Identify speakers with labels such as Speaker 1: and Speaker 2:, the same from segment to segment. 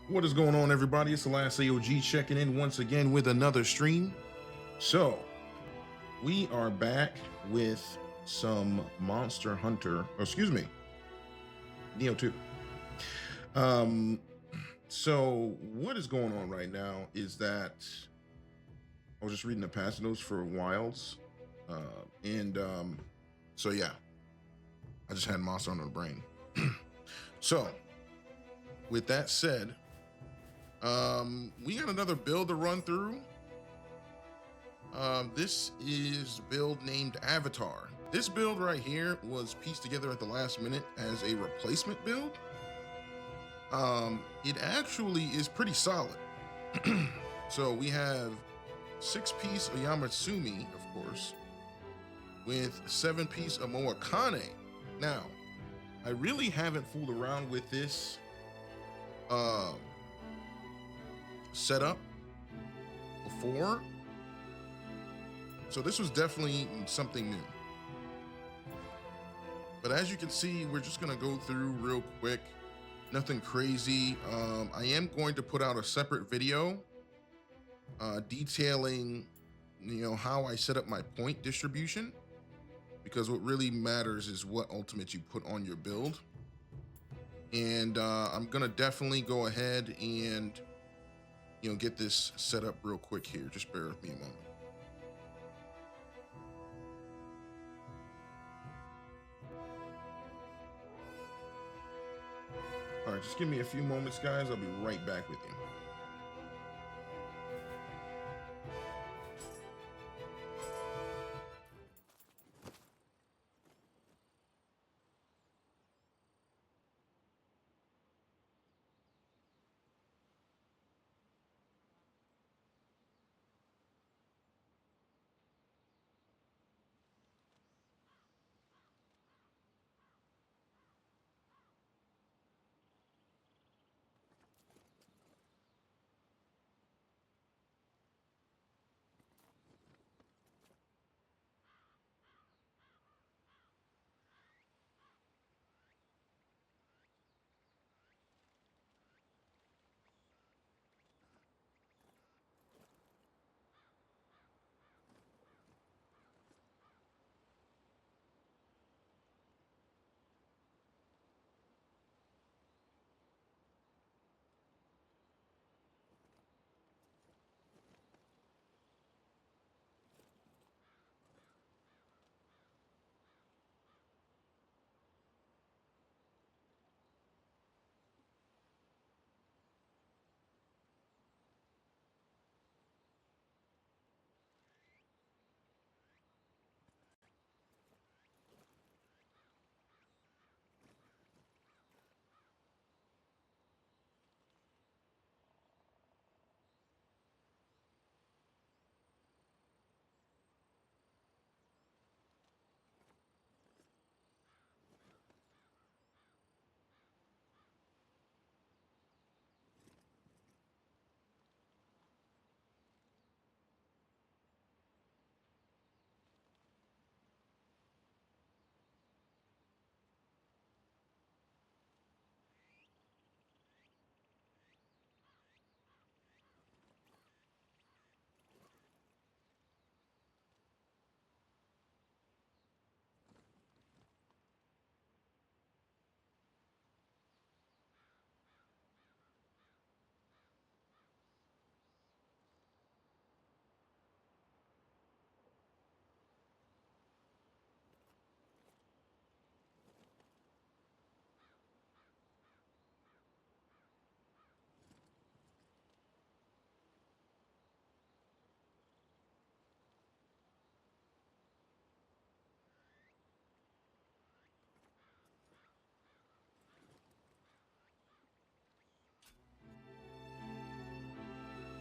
Speaker 1: What is going on, everybody? It's the last AOG checking in once again with another stream. So we are back with some Monster Hunter, Neo 2. So what is going on right now is that I was just reading the patch notes for Wilds, so yeah, I just had Monster Hunter on the brain. So with that said, we got another build to run through. This is the build named Avatar. This build right here was pieced together at the last minute as a replacement build. It actually is pretty solid. So we have 6-piece Oyamatsumi, of course, with 7-piece Omoikane. Now, I really haven't fooled around with this setup before, so this was definitely something new. But as you can see, we're just gonna go through real quick, nothing crazy. I am going to put out a separate video detailing, how I set up my point distribution, because what really matters is what ultimate you put on your build. And I'm gonna definitely go ahead and get this set up real quick here. Just bear with me a moment. All right, just give me a few moments, guys. I'll be right back with you.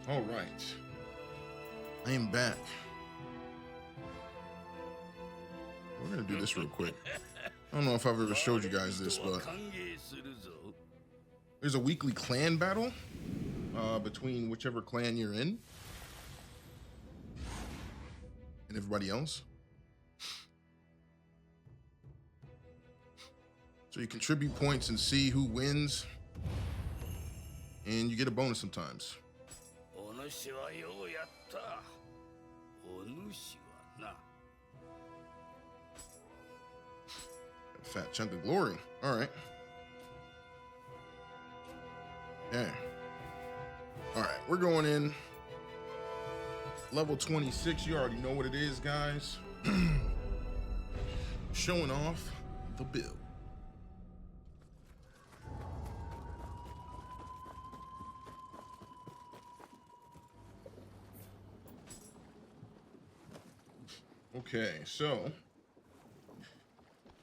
Speaker 1: All right, I am back. We're gonna do this real quick. I don't know if I've ever showed you guys this, but there's a weekly clan battle between whichever clan you're in and everybody else. So you contribute points and see who wins, and you get a bonus sometimes. A fat chunk of glory. All right. Yeah. All right, we're going in. Level 26. You already know what it is, guys. Showing off the build. Okay, so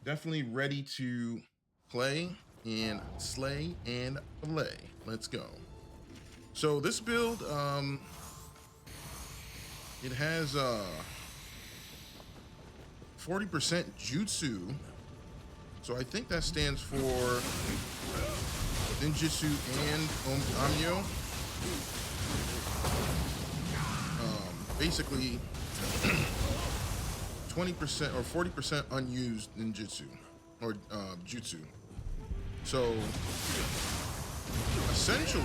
Speaker 1: definitely ready to play and slay and play. Let's go. So this build, it has 40% jutsu. So I think that stands for ninjutsu and amyo. Basically 20% or 40% unused ninjutsu or jutsu. So essentially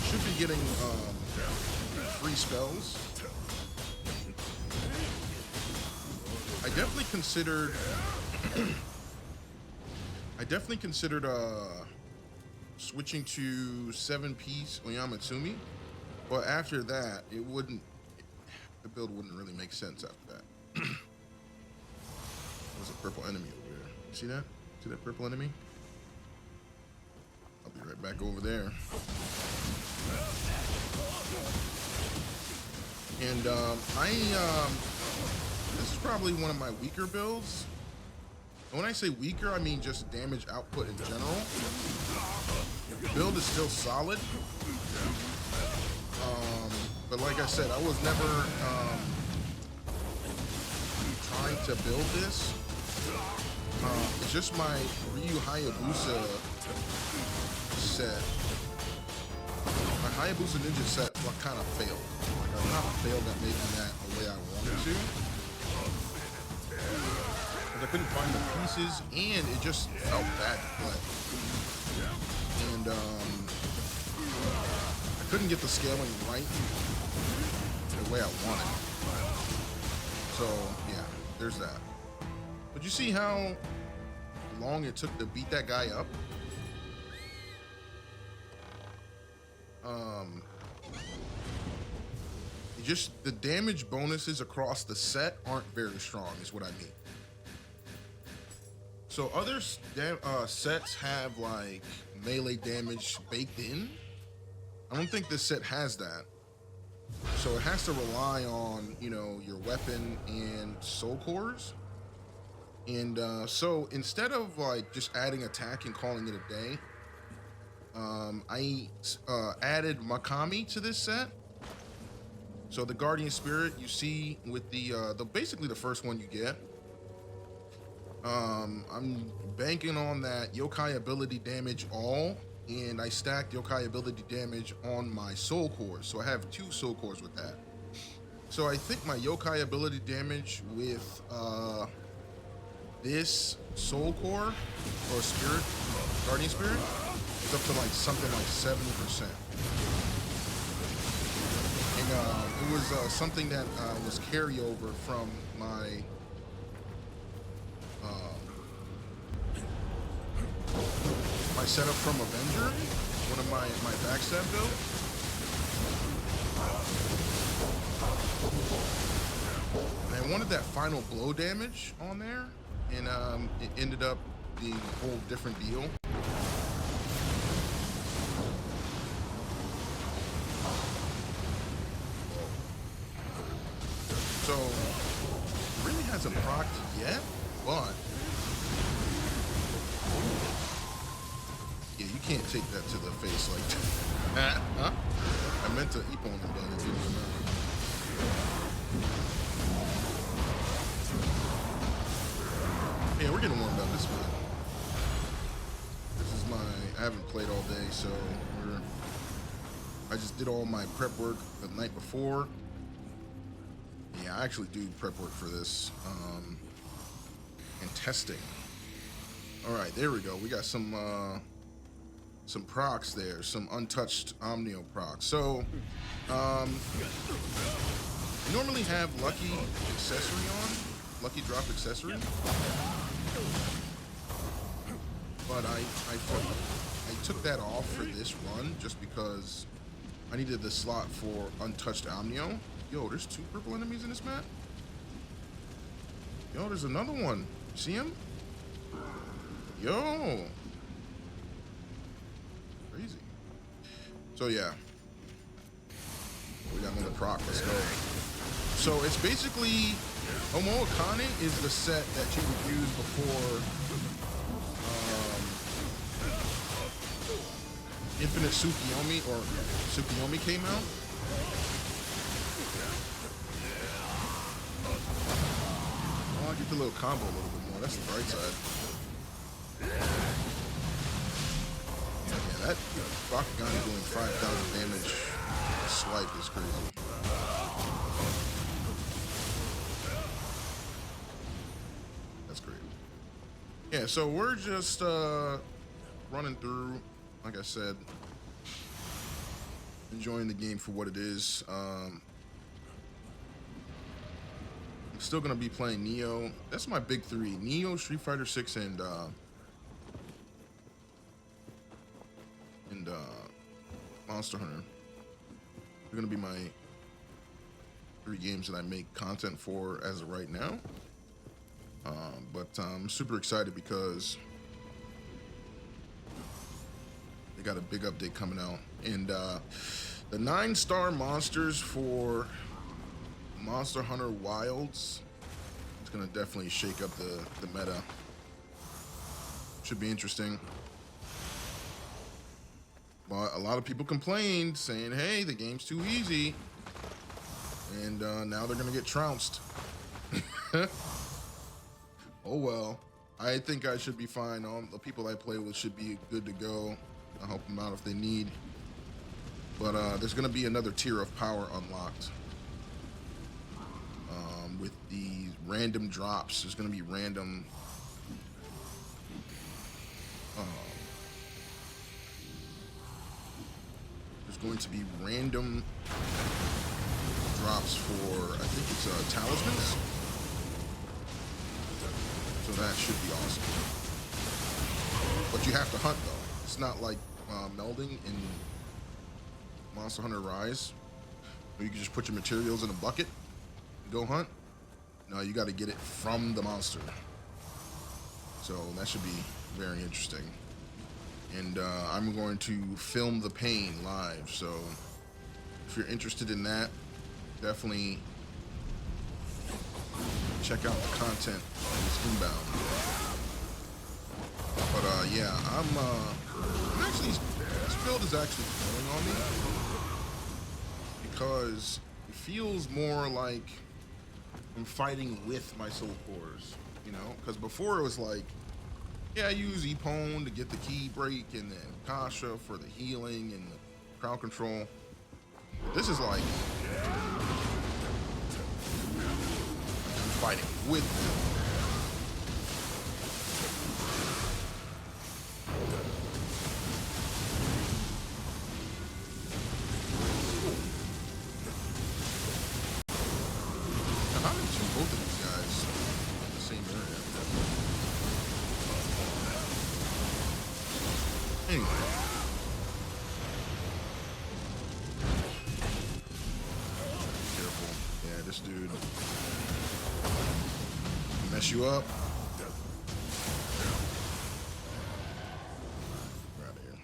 Speaker 1: should be getting free spells. I definitely considered switching to 7-piece Oyamatsumi, but after that the build wouldn't really make sense after that. There's a purple enemy over there. See that? See that purple enemy? I'll be right back over there. And this is probably one of my weaker builds. And when I say weaker, I mean just damage output in general. The build is still solid. But like I said, I was never trying to build this. It's just my Ryu Hayabusa set. My Hayabusa Ninja set kind of failed. Like, not failed at making that the way I wanted to. Because I couldn't find the pieces, and it just felt bad to play. And I couldn't get the scaling right the way I wanted. So yeah, there's that. But you see how long it took to beat that guy up? Just the damage bonuses across the set aren't very strong, is what I mean. So other sets have like melee damage baked in. I don't think this set has that. So it has to rely on, you know, your weapon and soul cores. And so instead of like just adding attack and calling it a day, I added Makami to this set. So the Guardian Spirit you see with the basically the first one you get. I'm banking on that yokai ability damage all, and I stacked yokai ability damage on my soul cores. So I have 2 soul cores with that. So I think my yokai ability damage with this soul core or spirit, Guardian Spirit, is up to like something like 70%. And it was something that was carryover from my my setup from Avenger, one of my backstab build. And I wanted that final blow damage on there, and it ended up being a whole different deal. So it really hasn't procced yet, but yeah, you can't take that to the face like that. Huh? I meant to eep on him, but it didn't come out. Yeah, we're getting warmed up. This one. This is I haven't played all day, so I just did all my prep work the night before. Yeah, I actually do prep work for this and testing. All right, there we go. We got some procs there, some untouched Omnio procs. So you normally have lucky accessory on, lucky drop accessory, but I took that off for this run just because I needed the slot for untouched Omnio. Yo, there's 2 purple enemies in this map. Yo, there's another one. See him? Yo. Crazy. So yeah. We got another proc. Let's go. So it's basically Omoikane is the set that you would use before Infinite Tsukiyomi or Tsukiyomi came out. Oh, I get the little combo a little bit more. That's the bright side. Yeah, that Bakugane doing 5,000 damage swipe is crazy. That's great. Yeah, so we're just running through, like I said, enjoying the game for what it is. I'm still gonna be playing Neo. That's my big three: Neo, Street Fighter 6, and Monster Hunter. They're gonna be my 3 games that I make content for as of right now. But I'm super excited because they got a big update coming out, and the 9-star monsters for Monster Hunter Wilds, it's gonna definitely shake up the meta. Should be interesting. But a lot of people complained, saying, hey, the game's too easy. And now they're gonna get trounced. Oh well. I think I should be fine. All the people I play with should be good to go. I'll help them out if they need. But there's gonna be another tier of power unlocked. With the random drops, there's gonna be random drops for, I think it's talismans. So that should be awesome. But you have to hunt though. It's not like melding in Monster Hunter Rise, where you can just put your materials in a bucket and go hunt. No, you got to get it from the monster. So that should be very interesting. And I'm going to film the pain live. So if you're interested in that, definitely check out the content that is inbound. But yeah, I'm actually, this build is actually growing on me because it feels more like I'm fighting with my soul cores, you know? Because before it was like, yeah, I use Epone to get the key break and then Kasha for the healing and the crowd control. This is like I'm fighting with them. Now, how did you both of these guys in the same area? Anyway. Careful. Yeah, this dude mess you up. Right here.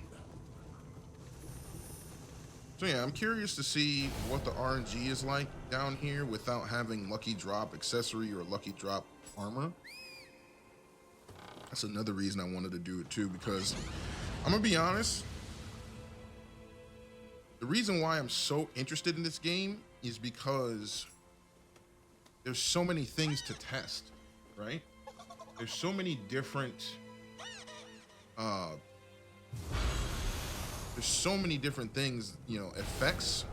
Speaker 1: So yeah, I'm curious to see what the RNG is like down here without having lucky drop accessory or lucky drop armor. That's another reason I wanted to do it too, because I'm gonna be honest, the reason why I'm so interested in this game is because there's so many things to test, right? There's so many different things, you know, effects,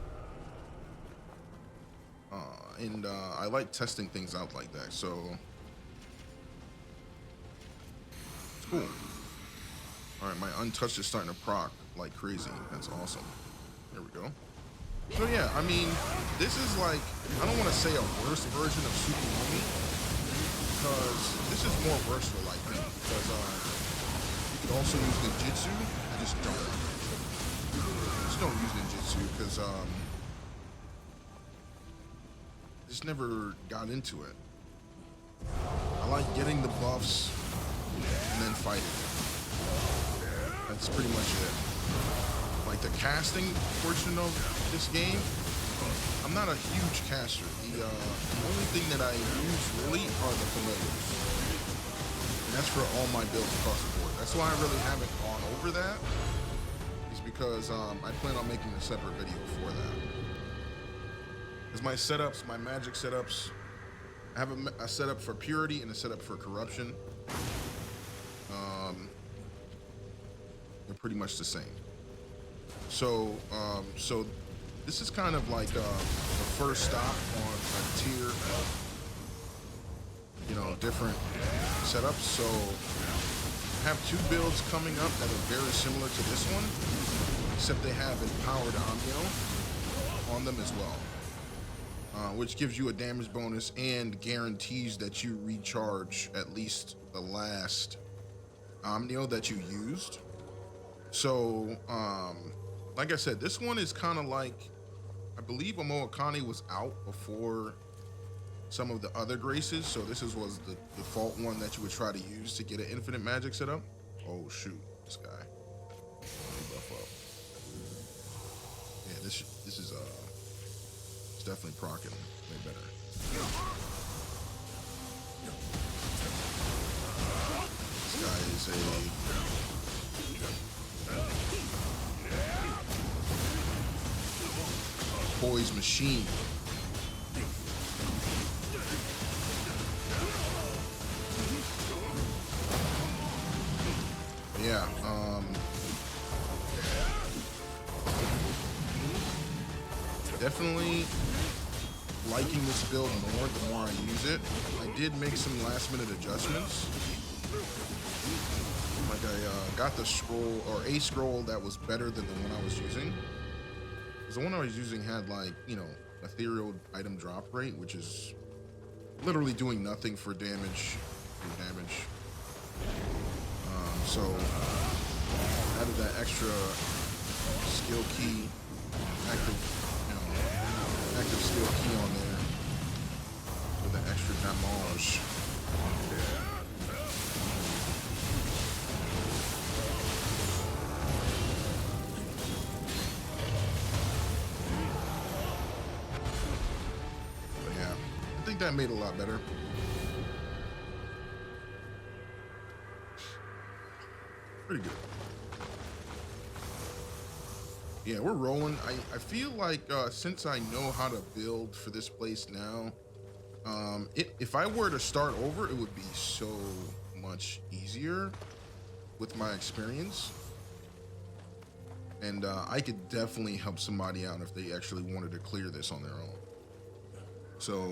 Speaker 1: and I like testing things out like that, so it's cool. All right, my untouched is starting to proc like crazy. That's awesome. There we go. So yeah, I mean, this is like, I don't want to say a worse version of Tsukiyomi, because this is more versatile, I think, because you can also use ninjutsu. I just don't use ninjutsu because just never got into it. I like getting the buffs and then fighting. That's pretty much it. Like the casting portion of this game, I'm I'm not a huge caster. The only thing that I use really are the familiars, and that's for all my builds across the board. That's why I really haven't gone over that. Is because I plan on making a separate video for that. Because my setups, my magic setups, I have a setup for purity and a setup for corruption. They're pretty much the same. So, so this is kind of like the first stop on a tier of, different setups. So I have two builds coming up that are very similar to this one, except they have empowered Amio on them as well, which gives you a damage bonus and guarantees that you recharge at least the last Omnio that you used. So, like I said, this one is kind of like, I believe Omoikane was out before some of the other graces, so this was the default one that you would try to use to get an infinite magic setup. Oh shoot, this guy. Let me buff up. Yeah, this is it's definitely proccing way better. This guy is a poise machine. Yeah, definitely liking this build more the more I use it. I did make some last minute adjustments. Like I got the scroll, or a scroll that was better than the one I was using. Because the one I was using had like, ethereal item drop rate, which is literally doing nothing for damage. So added that extra skill key, active skill key on there with the extra damage. But yeah, I think that made it a lot better. Pretty good. Yeah, we're rolling. I feel like since I know how to build for this place now, if I were to start over, it would be so much easier with my experience. And I could definitely help somebody out if they actually wanted to clear this on their own. So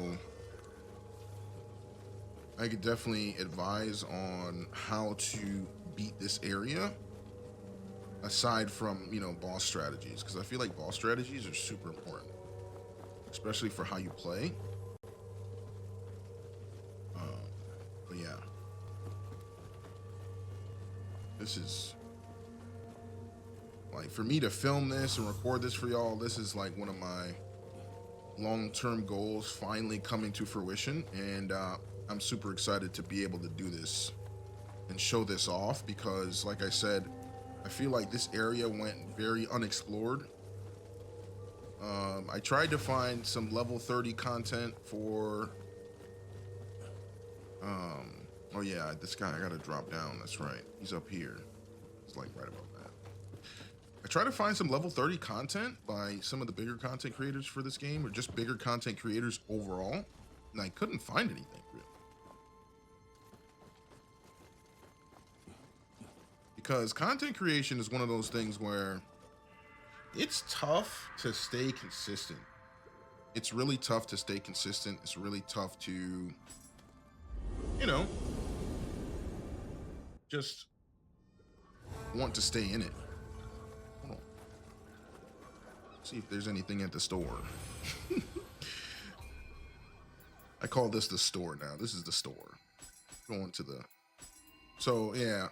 Speaker 1: I could definitely advise on how to beat this area, aside from boss strategies, because I feel like boss strategies are super important, especially for how you play. But yeah, this is like, for me to film this and record this for y'all, this is like one of my long-term goals finally coming to fruition, and I'm super excited to be able to do this and show this off, because like I said, I feel like this area went very unexplored. I tried to find some level 30 content for oh yeah, this guy, I gotta drop down. That's right, he's up here. It's like right about that. I tried to find some level 30 content by some of the bigger content creators for this game, or just bigger content creators overall, and I couldn't find anything really. Because content creation is one of those things where it's tough to stay consistent. It's really tough to stay consistent. It's really tough to, just want to stay in it. Hold on. See if there's anything at the store. I call this the store now. This is the store. Going to the, so yeah,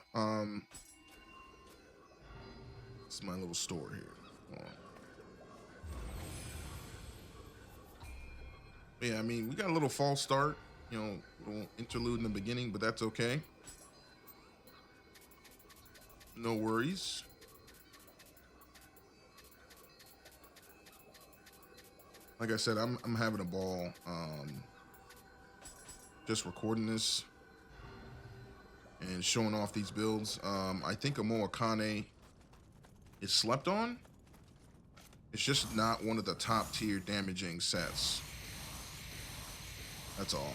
Speaker 1: it's my little store here. Hold on. Yeah, I mean, we got a little false start, little interlude in the beginning, but that's okay. No worries. Like I said, I'm having a ball just recording this and showing off these builds. I think Omoikane is slept on. It's just not one of the top tier damaging sets. That's all.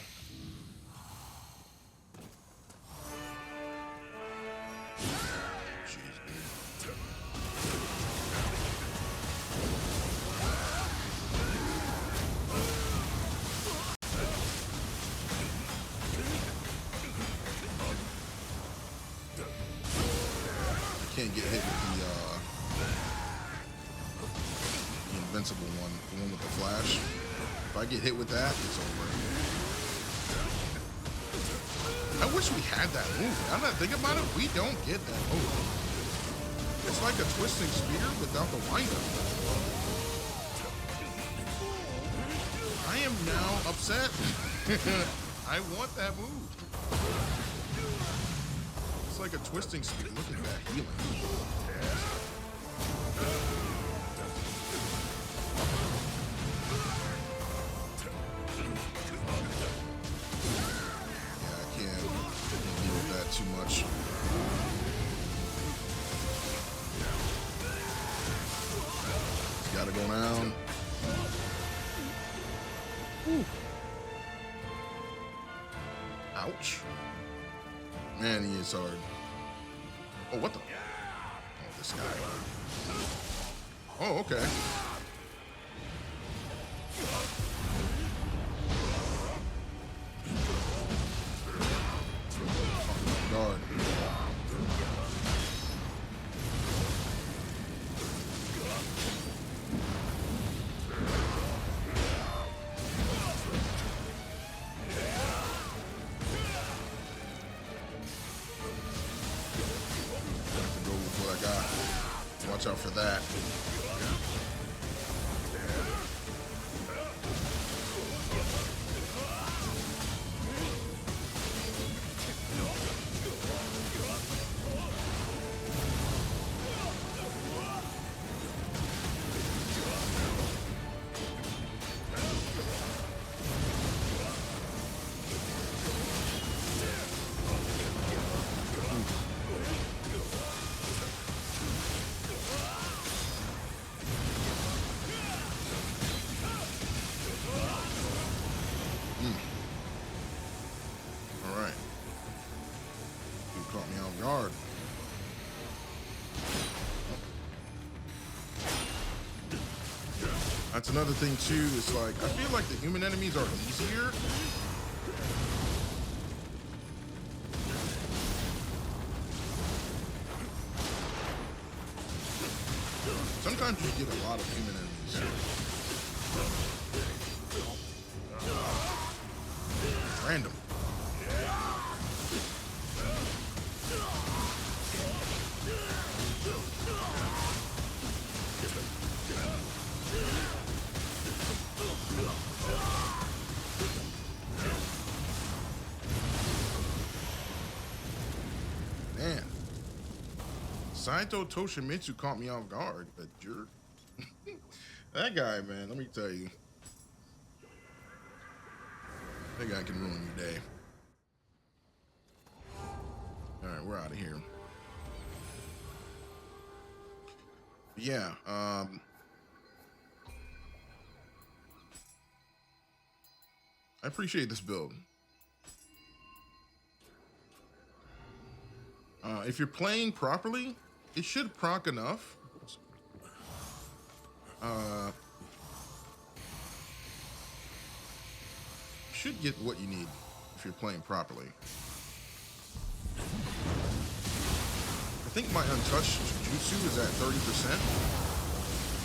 Speaker 1: Jeez, dude. I can't get hit with the invincible one, the one with the flash. If I get hit with that, it's over. I wish we had that move. I'm not thinking about it. We don't get that move. It's like a twisting spear without the windup. I am now upset. I want that move. It's like a twisting spear. Look at that healing. Too much. Gotta go down. Ooh. Ouch. Man, he is hard. Oh, what the? Oh, this guy. Oh, okay. God. Go with what I got. Watch out for that. Caught me off guard. That's another thing too. It's like I feel like the human enemies are easier. Sometimes you get a lot of human enemies. Random. Man, Saito Toshimitsu caught me off guard. A jerk. That guy, man, let me tell you. That guy can ruin your day. All right, we're out of here. Yeah, I appreciate this build. If you're playing properly, it should proc enough. Should get what you need if you're playing properly. I think my untouched jutsu is at 30%,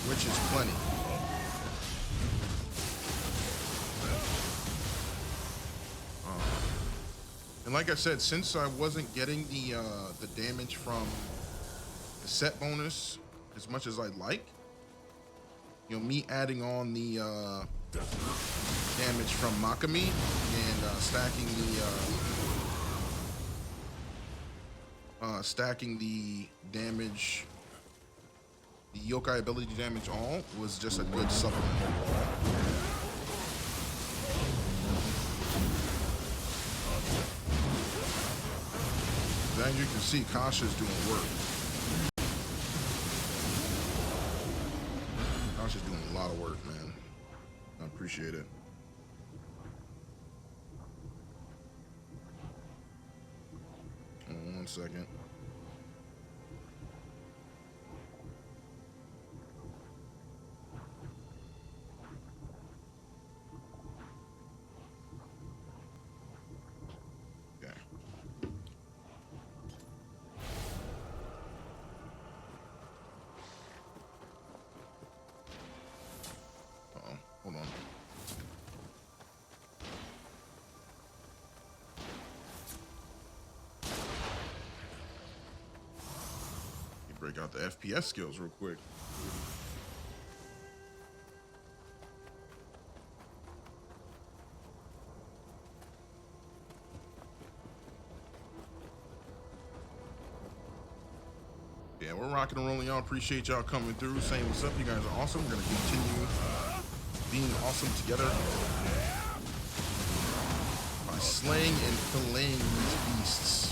Speaker 1: which is plenty. And like I said, since I wasn't getting the damage from the set bonus as much as I'd like, you know, me adding on the damage from Makami and stacking the damage, the yokai ability damage all was just a good supplement overall. As you can see, Kasha's doing work. Kasha's doing a lot of work, man. I appreciate it. Hold on 1 second. Hold on. Break out the FPS skills real quick. Yeah, we're rocking and rolling, y'all. Appreciate y'all coming through, saying what's up. You guys are awesome. We're gonna continue being awesome together by slaying and filleting these beasts.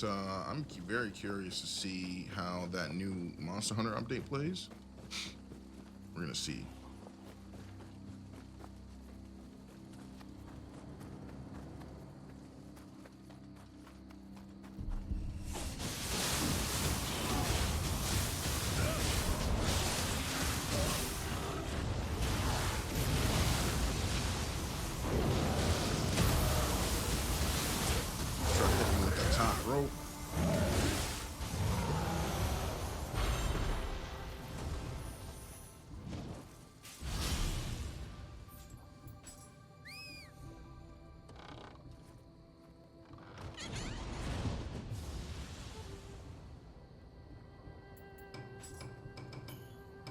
Speaker 1: I'm very curious to see how that new Monster Hunter update plays. We're gonna see. Start hitting with the top rope.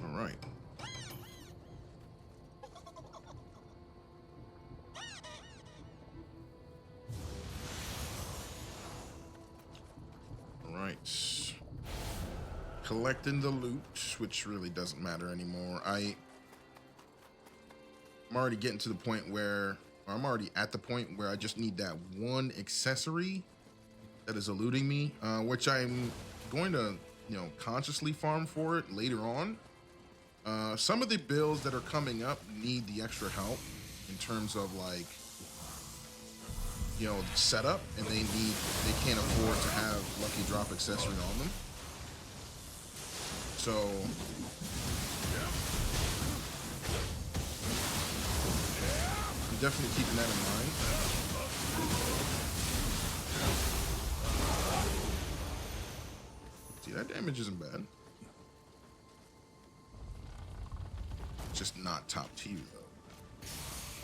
Speaker 1: All right. All right. Collecting the loot, which really doesn't matter anymore. I'm already getting to the point where, or I'm already at the point where I just need that one accessory that is eluding me, which I'm going to, consciously farm for it later on. Some of the builds that are coming up need the extra help in terms of like, setup, and they can't afford to have lucky drop accessory on them. So I'm definitely keeping that in mind. See, that damage isn't bad. Just not top tier though.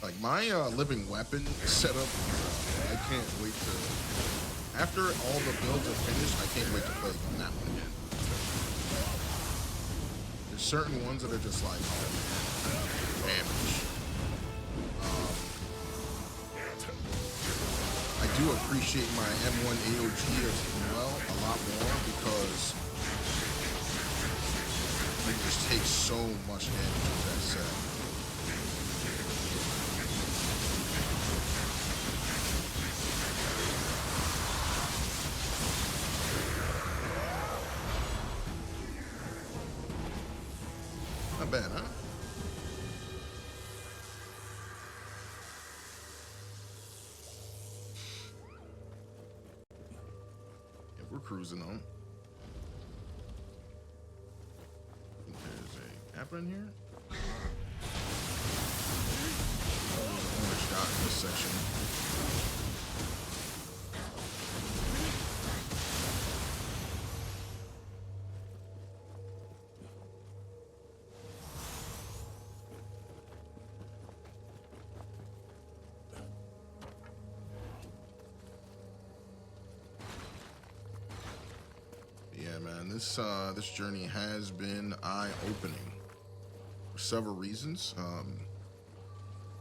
Speaker 1: Like my living weapon setup, I can't wait to. After all the builds are finished, I can't wait to play on that one again. There's certain ones that are just like, oh, damage. I do appreciate my M1 AOG as well a lot more because it just takes so much damage with that set. Not bad, huh? Yeah, we're cruising on. There's a cap in here. Orange dot in this section. Yeah, man, this journey has been eye-opening for several reasons.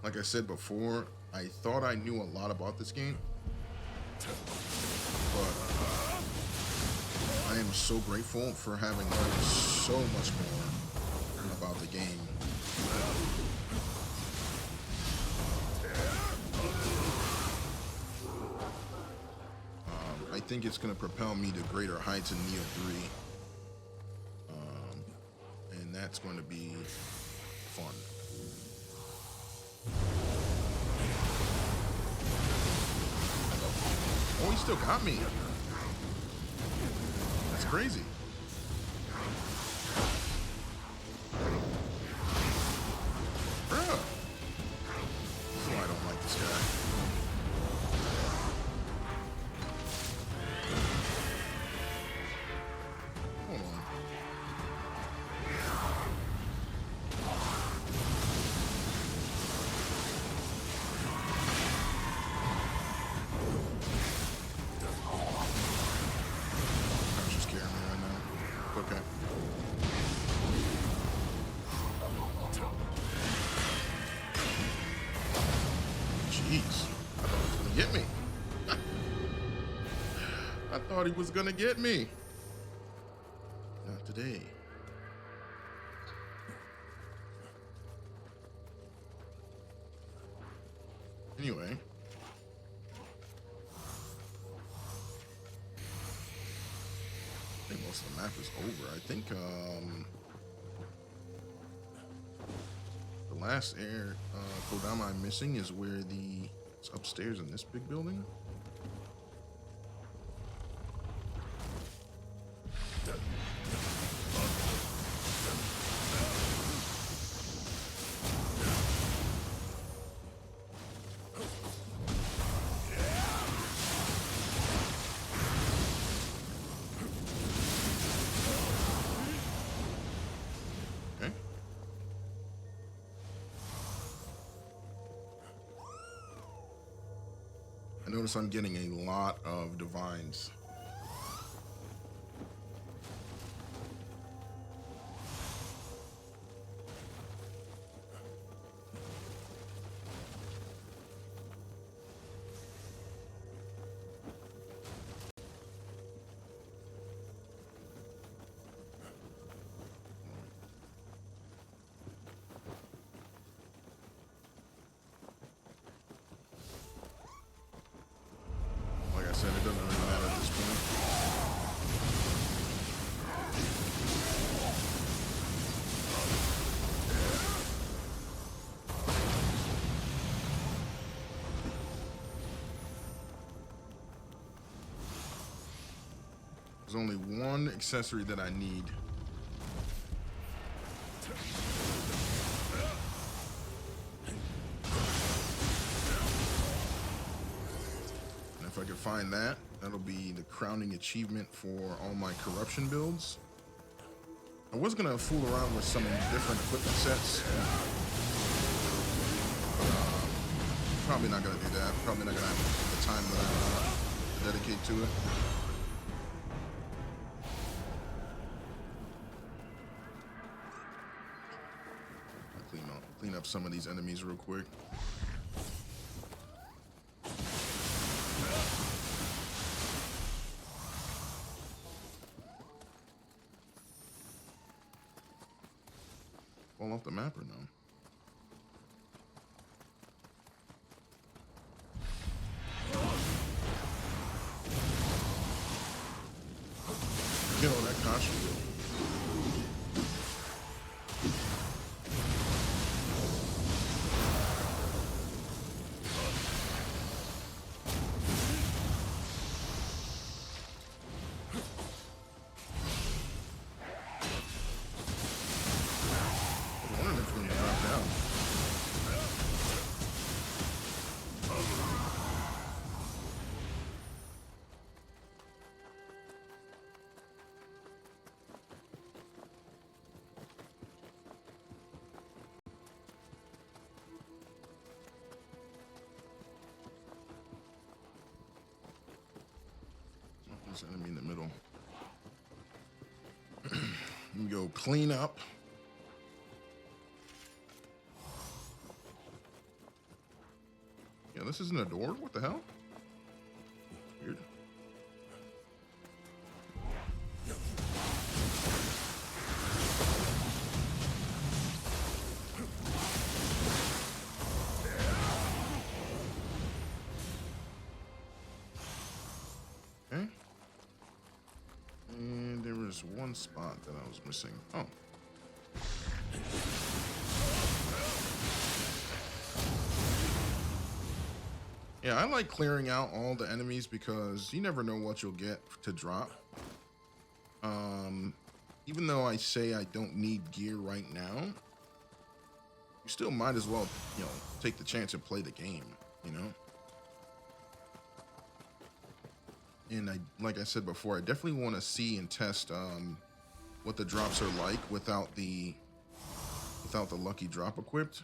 Speaker 1: Like I said before, I thought I knew a lot about this game, but I am so grateful for having learned so much more about the game. I think it's going to propel me to greater heights in Neo 3. And that's going to be fun. Oh, he still got me. That's crazy. Bruh. Oh, I don't like this guy. Hold on. I'm just scaring me right now. Okay. Jeez. I thought he was gonna get me. I thought he was gonna get me. Not today. Anyway. I think most of the map is over. I think the last Kodama I'm missing is where it's upstairs in this big building. Okay. I notice I'm getting a lot of divines. Like I said, it doesn't really matter at this point. There's only one accessory that I need. And if I can find that, that'll be the crowning achievement for all my corruption builds. I was gonna fool around with some different equipment sets. Probably not gonna do that. Probably not gonna have the time that I dedicate to it. Clean up some of these enemies real quick. Fall off the map or no? Yo, that costume. Enemy in the middle. Let me go clean up. Yeah, this isn't a door. What the hell? Weird. was one spot that I was missing. Oh. Yeah, I like clearing out all the enemies because you never know what you'll get to drop. Even though I say I don't need gear right now, you still might as well, take the chance and play the game, And like I said before, I definitely want to see and test what the drops are like without the lucky drop equipped.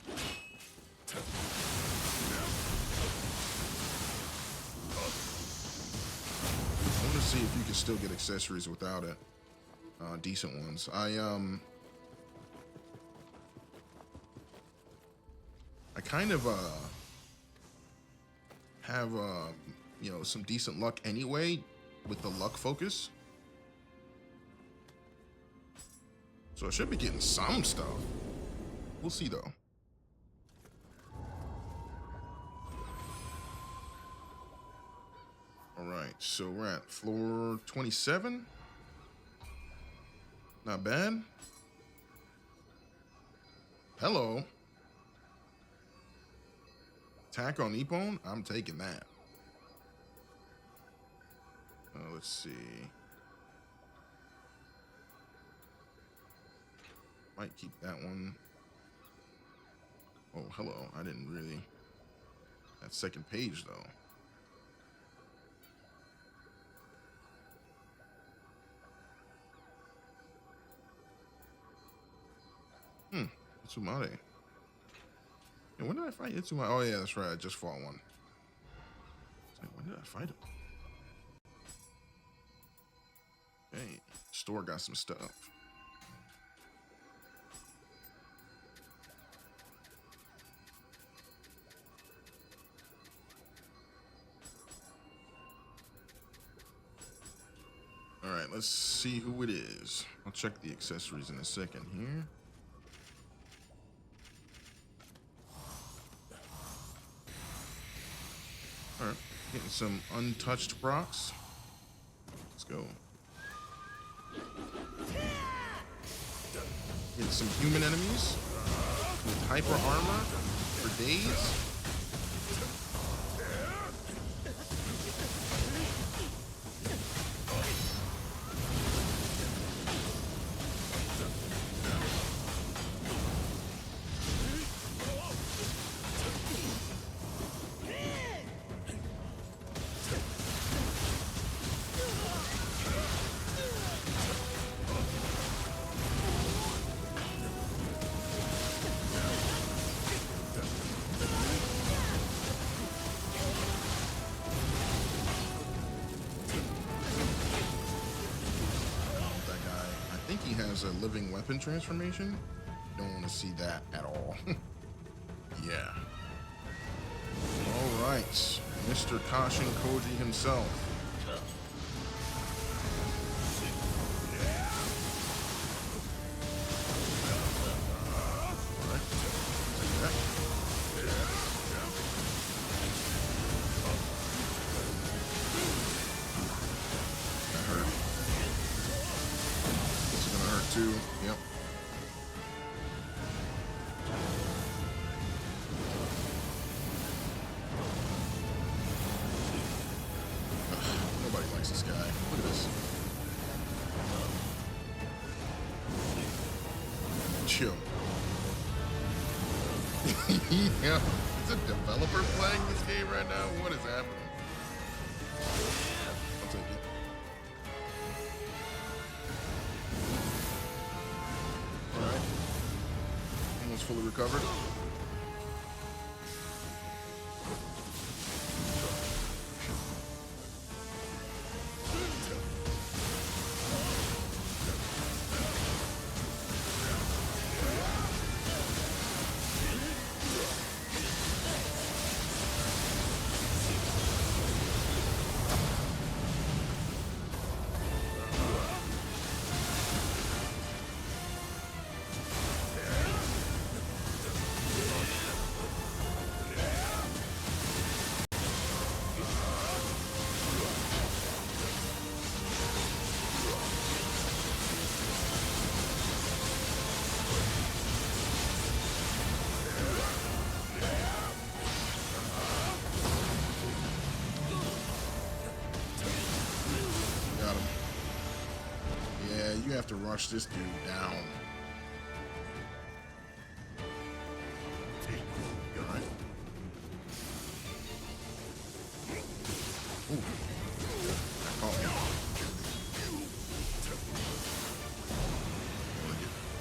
Speaker 1: I want to see if you can still get accessories without it. Decent ones. I kind of have some decent luck anyway with the luck focus. So I should be getting some stuff. We'll see though. All right, so we're at floor 27. Not bad. Hello. Attack on Ippon? I'm taking that. Let's see. Might keep that one. Oh, hello. I didn't really. That second page, though. Itsumare. And when did I fight Itsumare? Oh, yeah, that's right. I just fought one. Like, when did I fight him? Hey, store got some stuff. All right, let's see who it is. I'll check the accessories in a second here. All right, getting some untouched procs. Let's go. Getting some human enemies with hyper armor for days. A living weapon transformation. Don't want to see that at all. Yeah. All right, Mr. Kashin Koji himself. Yep. Nobody likes this guy. Look at this. Chill. Yeah. Is a developer playing this game right now? What is happening? I'll take it. Fully recovered. you have to rush this dude down. All right. Ooh. Oh, yeah.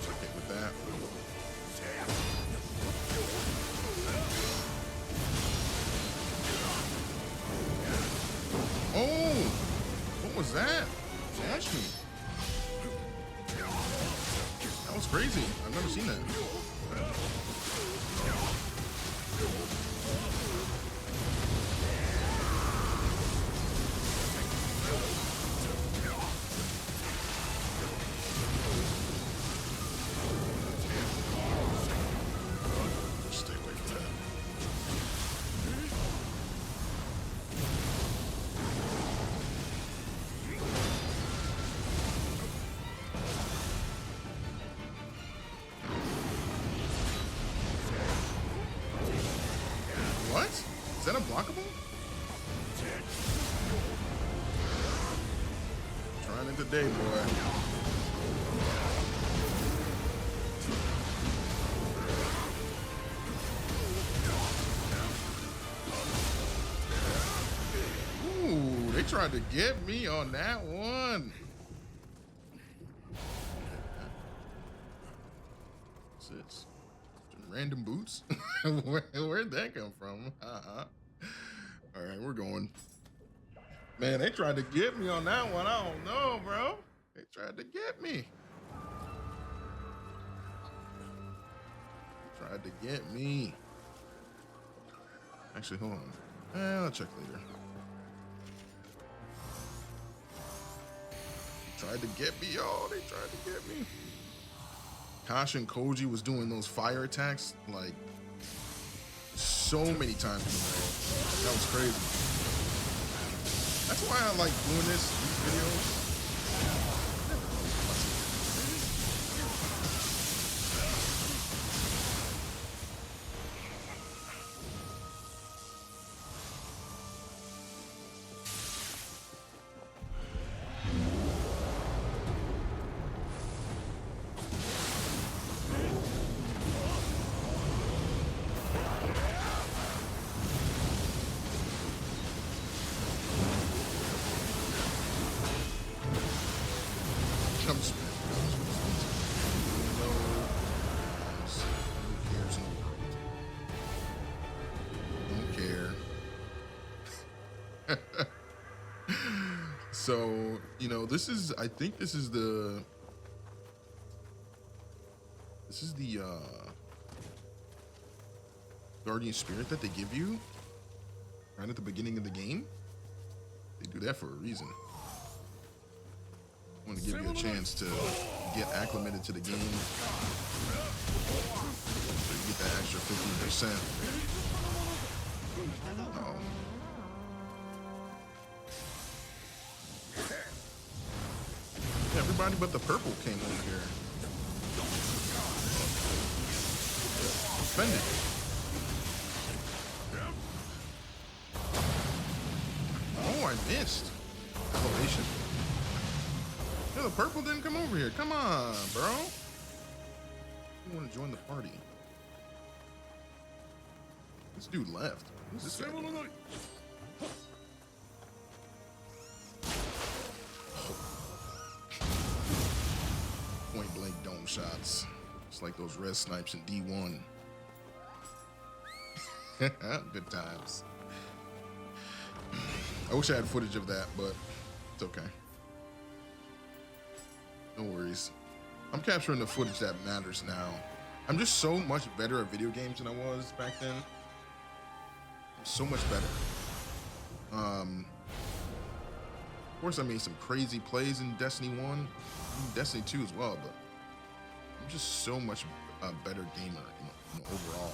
Speaker 1: Get hit with that. Oh, what was that? Smash me. That was crazy. I've never seen that. Stay away from that. What? Is that unblockable? Trying it today, boy. Ooh, they tried to get me on that one. What's this? Random boots? Where'd that come from? All right, we're going. Man, they tried to get me on that one. I don't know, bro. They tried to get me. They tried to get me. Actually, hold on. I'll check later. They tried to get me, y'all. They tried to get me. Kasha and Koji was doing those fire attacks like so many times in a row. That was crazy. That's why I like doing these videos. So, you know, I think this is the guardian spirit that they give you right at the beginning of the game. They do that for a reason. I want to give you a chance to get acclimated to the game. So you get that extra 15%. Everybody but the purple came over here. Offended. Oh, I missed. Elevation. Yeah, the purple didn't come over here. Come on, bro. You want to join the party? This dude left. Who's this guy? Point blank dome shots. It's like those red snipes in D1. Good times. I wish I had footage of that, but it's okay. No worries. I'm capturing the footage that matters now. I'm just so much better at video games than I was back then. I'm so much better. Of course, I made some crazy plays in Destiny 1, and Destiny 2 as well, but I'm just so much a better gamer, you know, overall.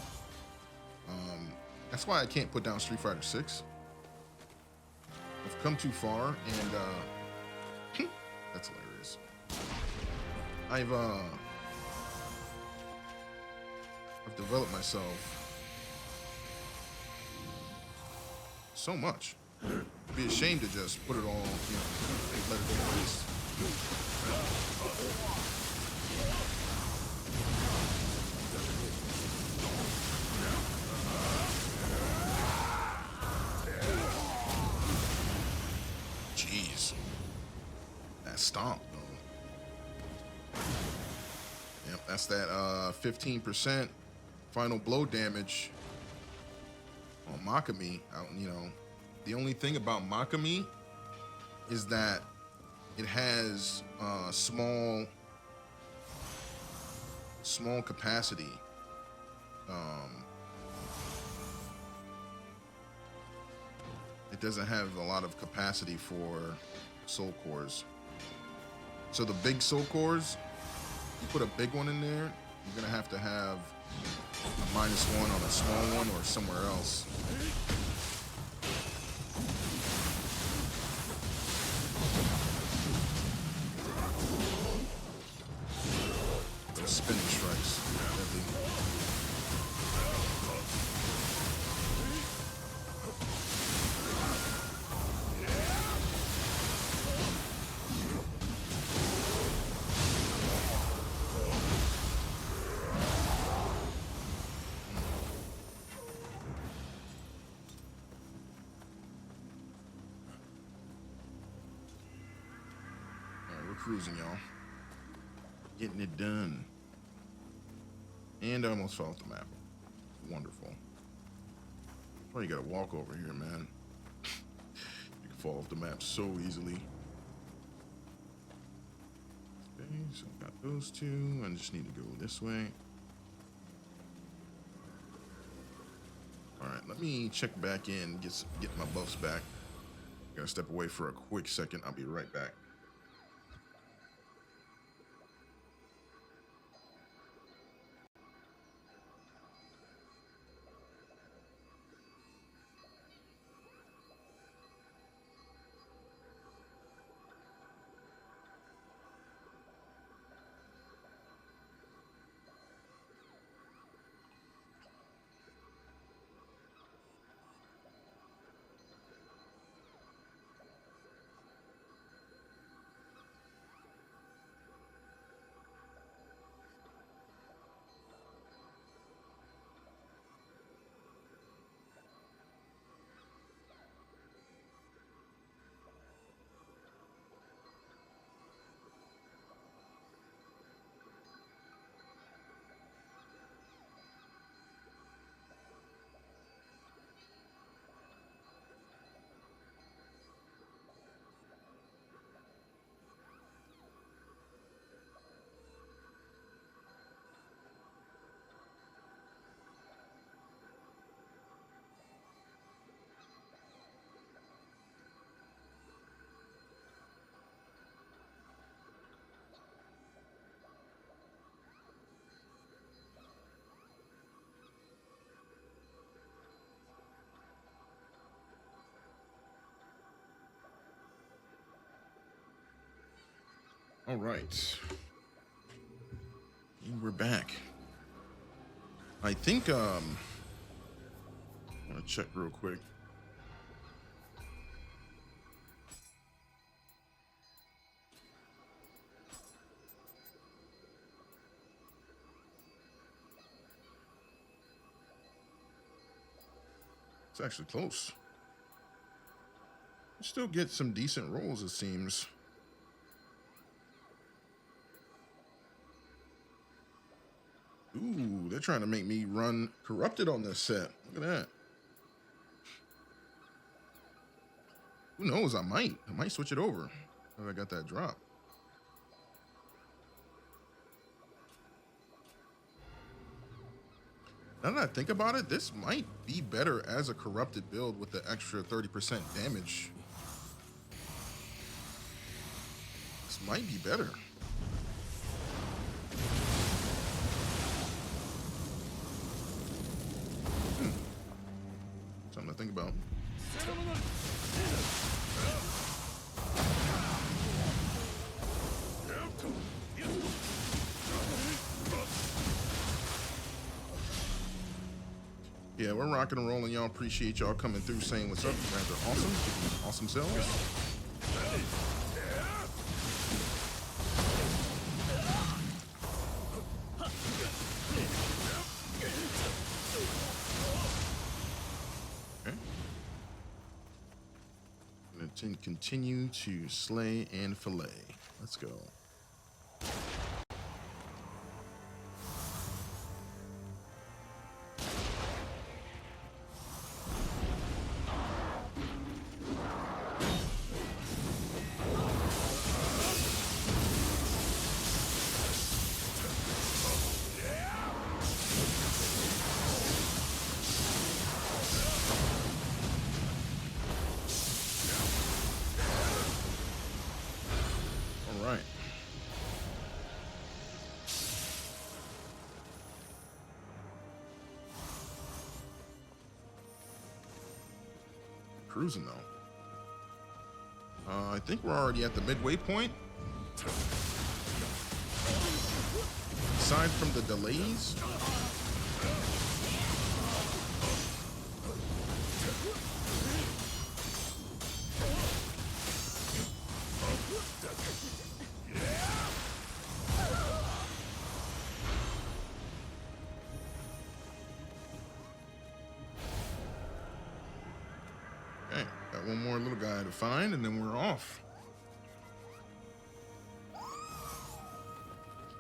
Speaker 1: That's why I can't put down Street Fighter 6. I've come too far, and that's hilarious. I've developed myself so much. I'd be ashamed to just put it all, you know, let it go to waste. Jeez. That stomp, though. Yep, that's that 15% final blow damage on Makami. You know, the only thing about Makami is that it has small capacity. It doesn't have a lot of capacity for soul cores. So the big soul cores, you put a big one in there, you're gonna have to have a -1 on a small one or somewhere else. Those spinning strikes, deadly. Cruising, y'all. Getting it done. And I almost fell off the map. Wonderful. Well, you gotta walk over here, man. You can fall off the map so easily. Okay, so I got those two. I just need to go this way. All right, let me check back in, get my buffs back. Gotta step away for a quick second. I'll be right back. All right. And we're back. I think I'm gonna check real quick. It's actually close. Still get some decent rolls, it seems. Ooh, they're trying to make me run corrupted on this set. Look at that. Who knows? I might switch it over if I got that drop. Now that I think about it, this might be better as a corrupted build with the extra 30% damage. This might be better. Something to think about. Yeah, we're rocking and rolling, y'all. Appreciate y'all coming through, saying what's up. You guys are awesome. Awesome selves. To continue to slay and fillet. Let's go. All right. Cruising though. I think we're already at the midway point. Aside from the delays, okay, got one more little guy to find, and then we're off.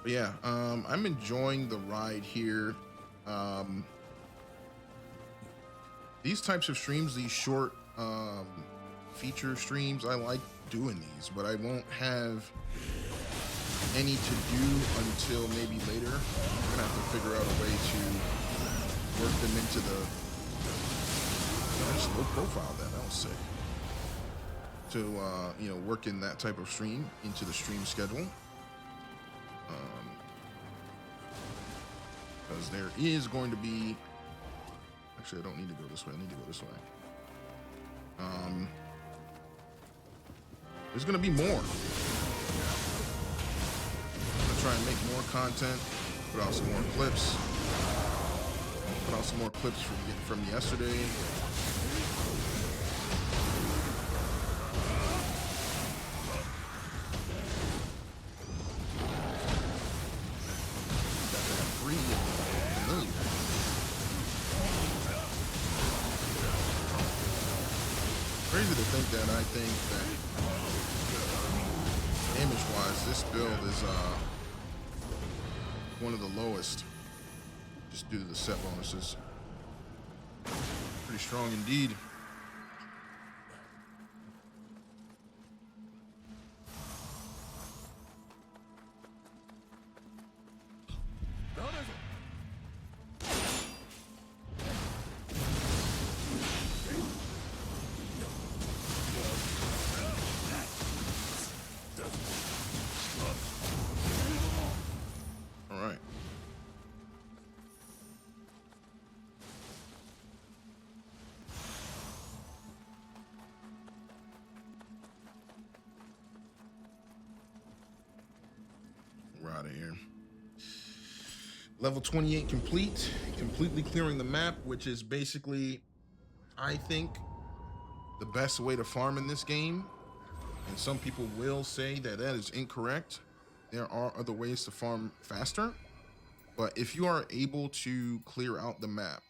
Speaker 1: But yeah, I'm enjoying the ride here. These types of streams, these short feature streams, I like doing these, but I won't have any to do until maybe later. I'm gonna have to figure out a way to work them into the just low profile. That was sick. To you know, work in that type of stream into the stream schedule. Because there is going to be, actually I don't need to go this way, I need to go this way. There's going to be more. I'm going to try and make more content, put out some more clips, put out some more clips from yesterday. Crazy to think that I think that damage-wise, this build is one of the lowest, just due to the set bonuses. Pretty strong indeed. We're out of here. Level 28 complete. Completely clearing the map, which is basically, I think, the best way to farm in this game. And some people will say that that is incorrect. There are other ways to farm faster. But if you are able to clear out the map,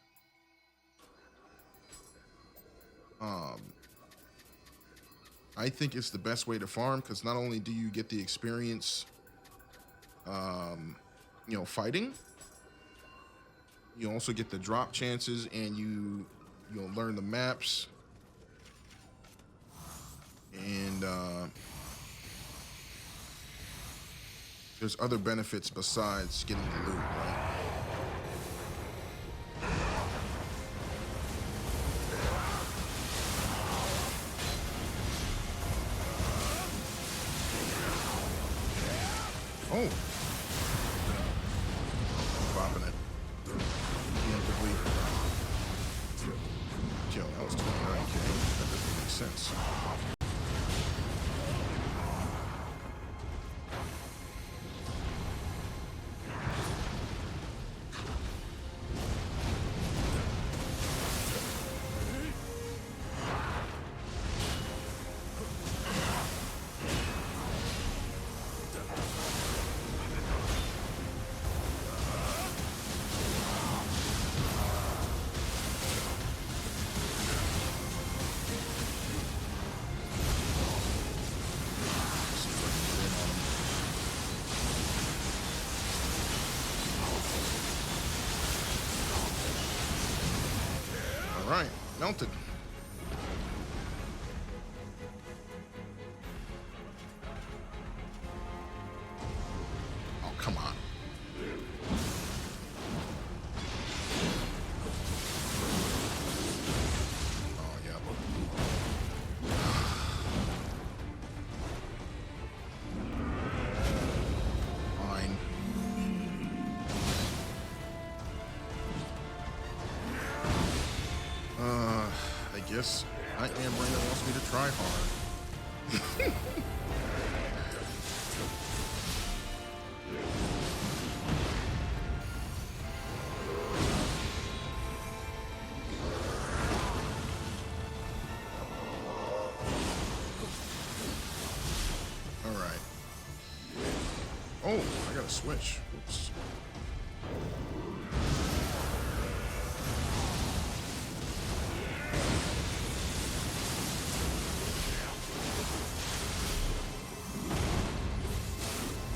Speaker 1: I think it's the best way to farm, because not only do you get the experience you know, fighting, you also get the drop chances, and you'll learn the maps, and there's other benefits besides getting the loot, right? Oh, popping it. Preemptively. Yo, that was 29K. That doesn't make sense. right, melted. Oh, come on. Oh, yeah. Fine. I guess Nightmare Brainer wants me to try hard. All right. Oh, I gotta switch. Oops.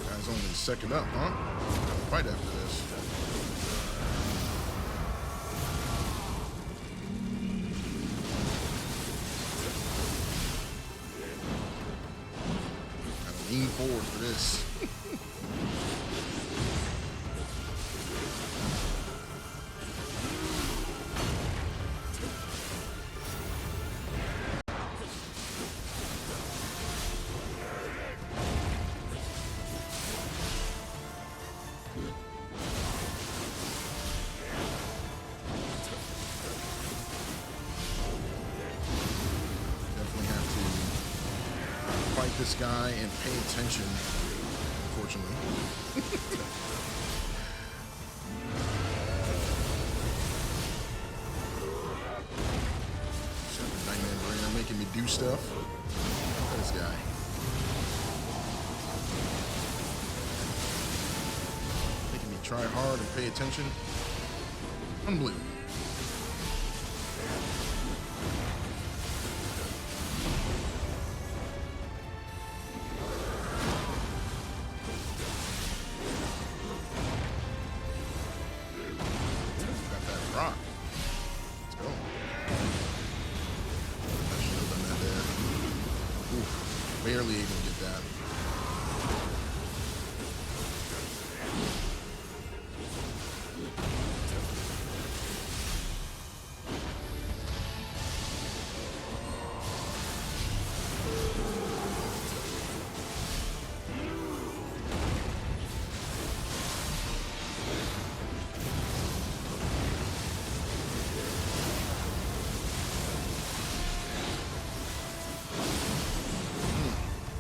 Speaker 1: Guy's only second up, huh? Gotta fight after this. Gotta lean forward for this. Definitely have to fight this guy and pay attention, unfortunately. Nightmare Brainer making me do stuff. Look at this guy. Making me try hard and pay attention. Unbelievable. Got that rock. Let's go. I should have done that there. Oof, barely able to get that.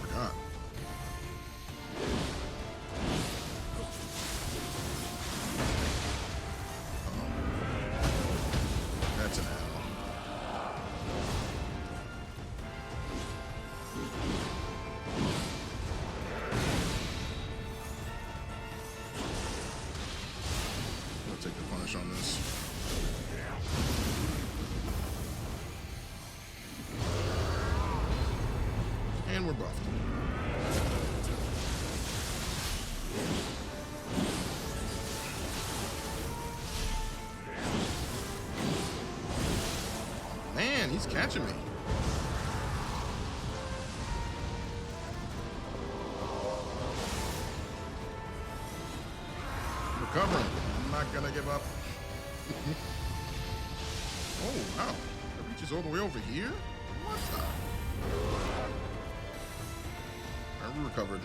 Speaker 1: Forgot. That's an L. I'll take the punish on this. And we're buffed. Man, he's catching me. Recovering. I'm not gonna give up. Oh, wow. That reaches all the way over here? What the? I recovered.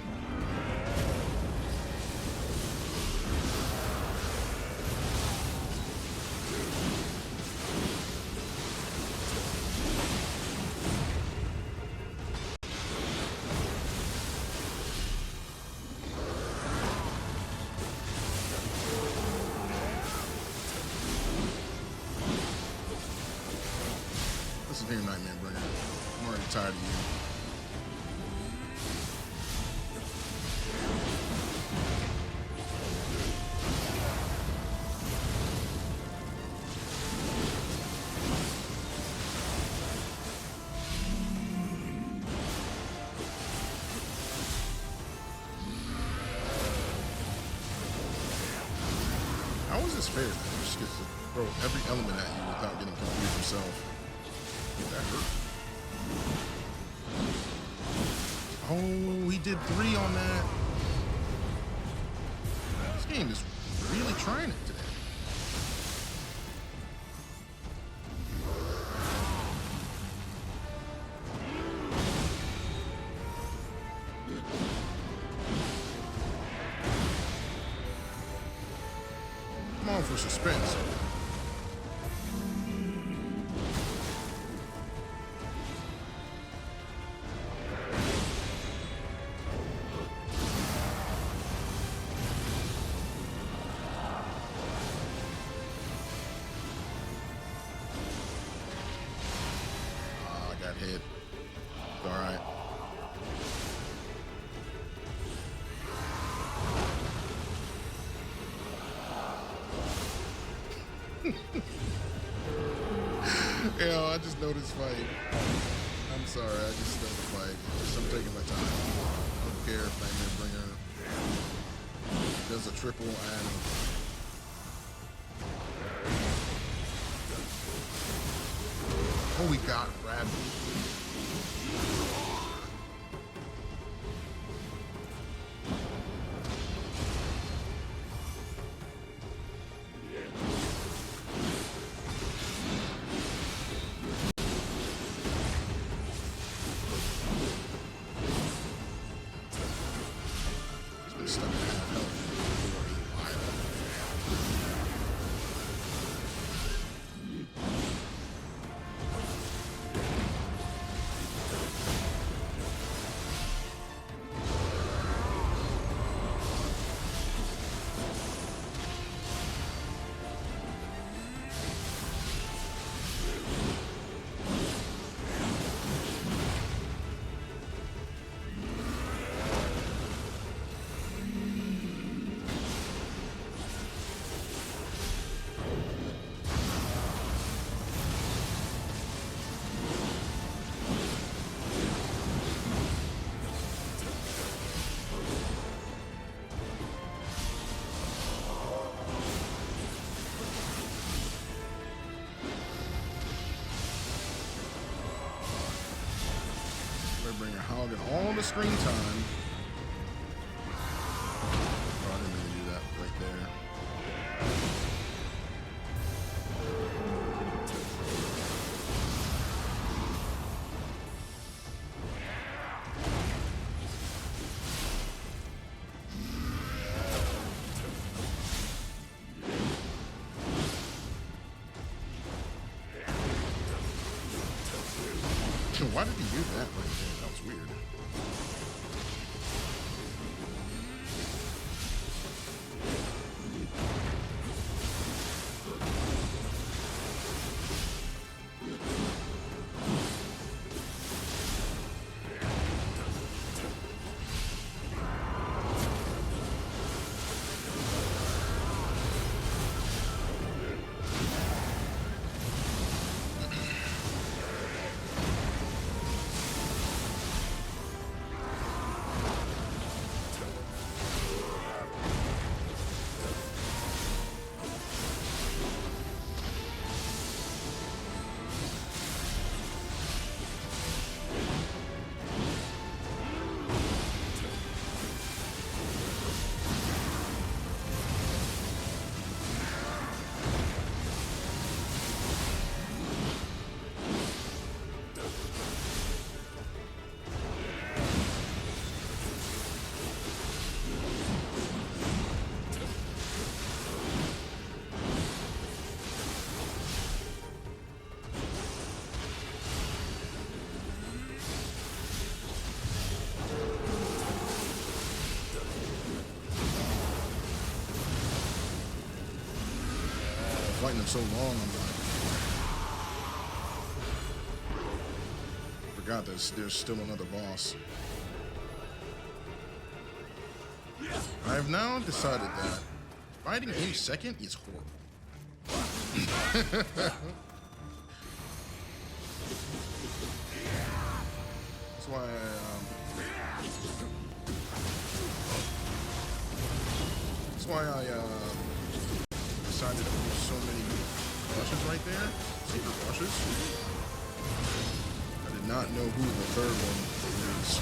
Speaker 1: Listen here, Nightmare Brainer. I'm already tired of you. How is this fair? Just gets throw every element at you without getting confused himself. That hurt. Oh, he did 3 on that. This game is really trying it today. Come on for suspense. Got hit. All right. Yeah, I just know this fight. I'm sorry, I just know the fight. I'm taking my time. I don't care if Nightmare Bringer does a triple and oh, we got grabbed. He's been stuck in half health for a while. Bring your hogging all the screen time. Oh, I didn't mean to do that right there. Why did he do that right there? That was weird. Fighting him so long, I'm like, forgot there's still another boss. I have now decided that fighting him second is horrible. That's why I decided to do so many brushes right there. Secret brushes. I did not know who the third one is.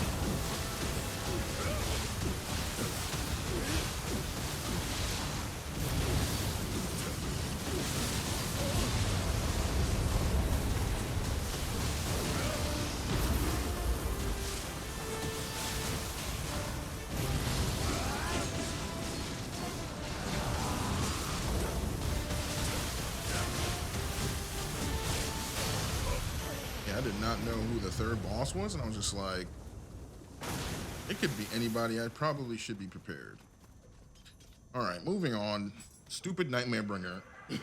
Speaker 1: I did not know who the third boss was, and I was just like, it could be anybody. I probably should be prepared. All right, moving on. Stupid Nightmare Bringer. He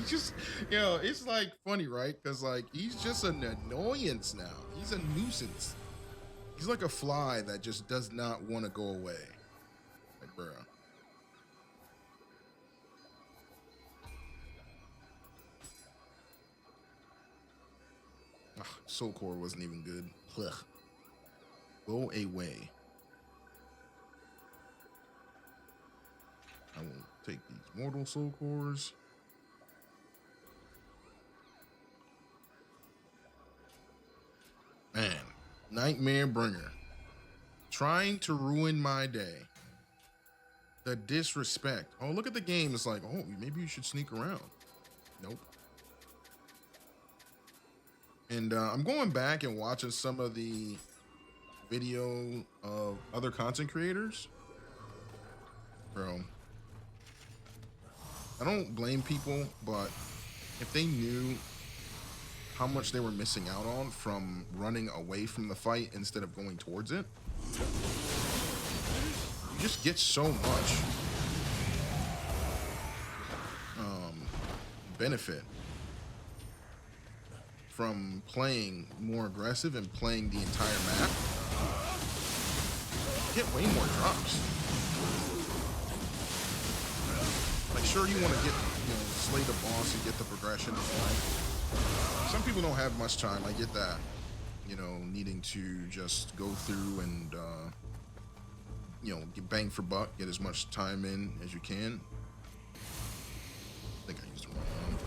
Speaker 1: just, it's like funny, right? Because like he's just an annoyance now. He's a nuisance. He's like a fly that just does not want to go away. Like, bro. Soul Core wasn't even good. Ugh. Go away. I will take these mortal Soul Cores. Man, Nightmare Bringer. Trying to ruin my day. The disrespect. Oh, look at the game. It's like, oh, maybe you should sneak around. Nope. And I'm going back and watching some of the video of other content creators. Bro, I don't blame people, but if they knew how much they were missing out on from running away from the fight instead of going towards it, you just get so much benefit from playing more aggressive and playing the entire map. You get way more drops. Like, sure, you want to get, slay the boss and get the progression and all. Some people don't have much time. I get that. Needing to just go through and, get bang for buck, get as much time in as you can. I think I used the wrong one.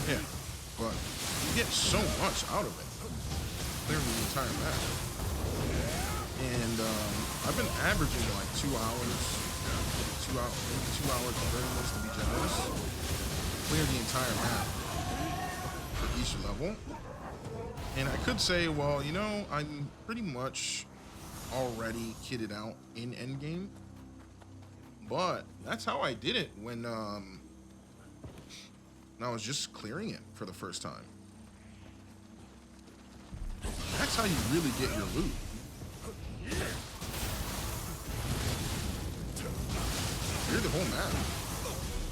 Speaker 1: Yeah, but you get so much out of it, clearing the entire map. And I've been averaging like 2 hours, maybe 2 hours and 30 minutes to be generous. Clear the entire map for each level. And I could say, well, I'm pretty much already kitted out in endgame. But that's how I did it when I was just clearing it for the first time. That's how you really get your loot. Clear the whole map.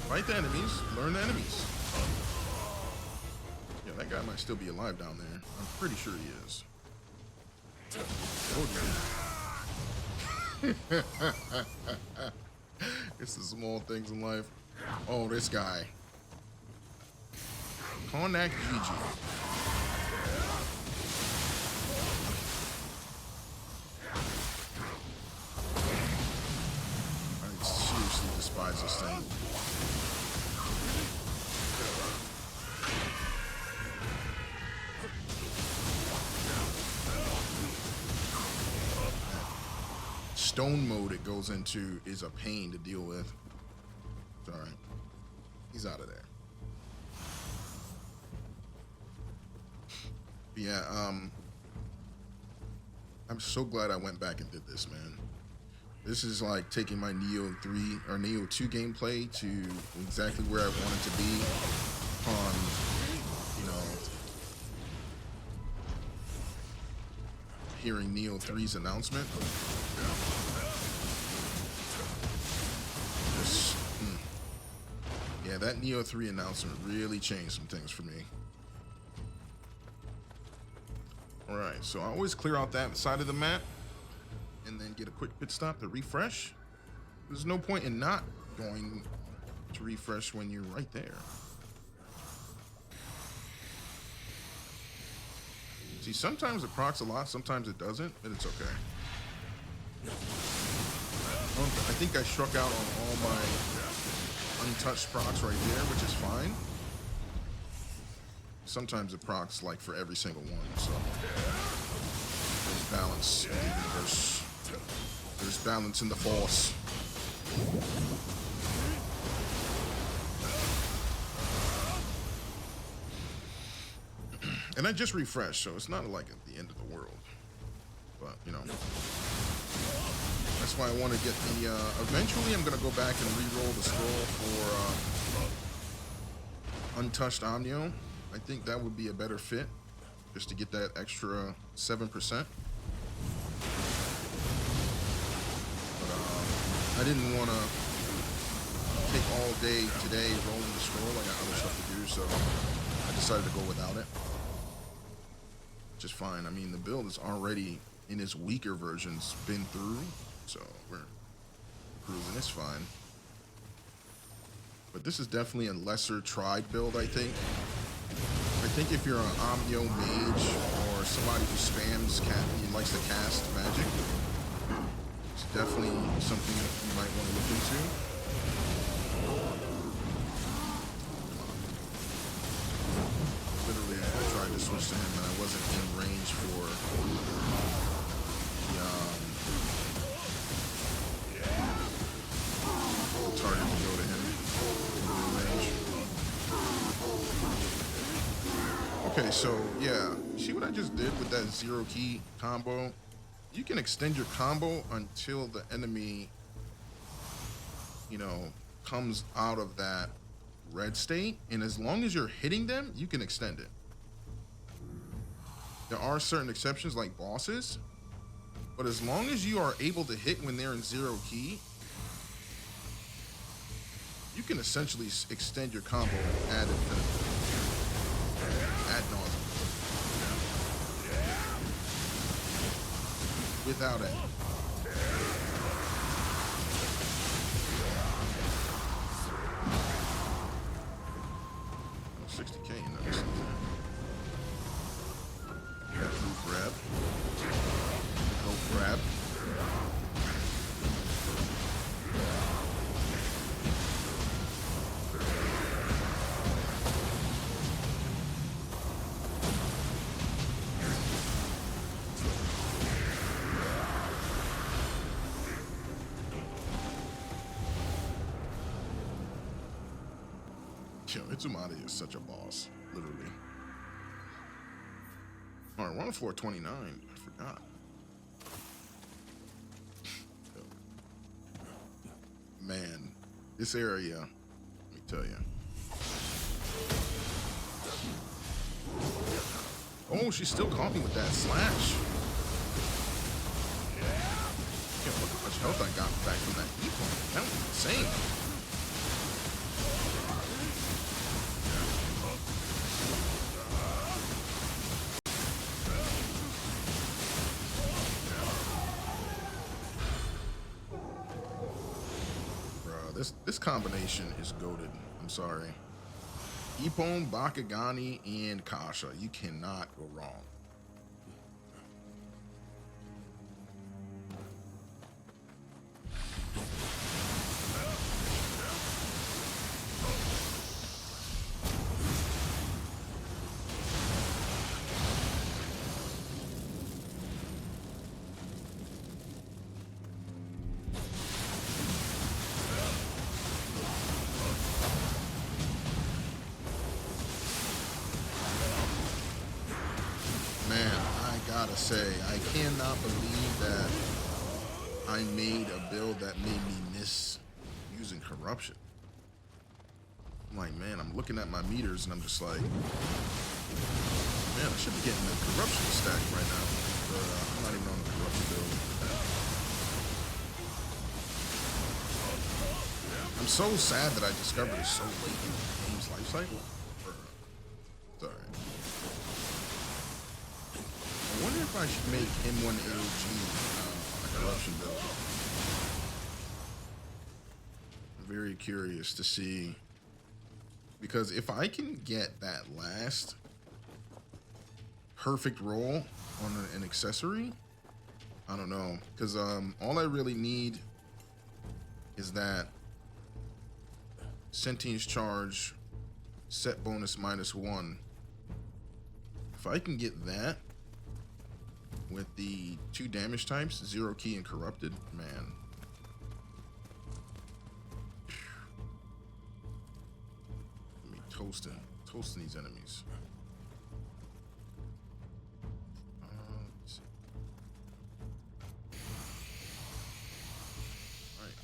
Speaker 1: Fight the enemies, learn the enemies. Yeah, that guy might still be alive down there. I'm pretty sure he is. It's the small things in life. Oh, this guy. Konak Gigi. I seriously despise this thing. Stone mode it goes into is a pain to deal with. It's all right. He's out of there. Yeah, I'm so glad I went back and did this, man. This is like taking my Neo 3 or Neo 2 gameplay to exactly where I want it to be on, hearing Neo 3's announcement. Yeah, that Neo 3 announcement really changed some things for me. All right, so I always clear out that side of the map and then get a quick pit stop to refresh. There's no point in not going to refresh when you're right there. See, sometimes it procs a lot, sometimes it doesn't, but it's okay. I think I struck out on all my untouched procs right there, which is fine. Sometimes it procs like for every single one, so there's balance in the universe. There's balance in the force. And I just refreshed, so it's not like at the end of the world. But, you know, that's why I want to get the, eventually I'm going to go back and re-roll the scroll for Untouched Omnio. I think that would be a better fit, just to get that extra 7%. But I didn't want to take all day today rolling the scroll. I got other stuff to do, so I decided to go without it. Which is fine. I mean, the build is already in its weaker versions been through, so we're cruising. It's fine. But this is definitely a lesser tried build, I think. I think if you're an Omnio mage or somebody who spams likes to cast magic, it's definitely something that you might want to look into. Literally, I tried to switch to him and I wasn't in range for the target to go to him. Okay, so yeah, see what I just did with that zero key combo? You can extend your combo until the enemy, you know, comes out of that red state, and as long as you're hitting them, you can extend it. There are certain exceptions like bosses, but as long as you are able to hit when they're in zero key, you can essentially extend your combo ad infinitum, ad nauseam, without it. 60K in that. Grab. Go grab. Yo, Itsumade is such a boss, literally. All right, we're on 429. I forgot. Man, this area, let me tell you. Oh, she still caught me with that slash. Can't look how much health I got back from that E-point. That was insane. This combination is goated. I'm sorry. Ippon, Bakugani, and Kasha. You cannot go wrong. Gotta say, I cannot believe that I made a build that made me miss using corruption. I'm like, man, I'm looking at my meters and I'm just like, man, I should be getting that corruption stack right now, but I'm not even on the corruption build. I'm so sad that I discovered it so late in the game's life cycle. Sorry. I wonder if I should make M1 AOG a corruption build. I'm very curious to see, because if I can get that last perfect roll on an accessory, I don't know, because all I really need is that sentience charge, set bonus -1. If I can get that with the 2 damage types, 0 key and corrupted, man. Let me toasting these enemies. Let's see. Right.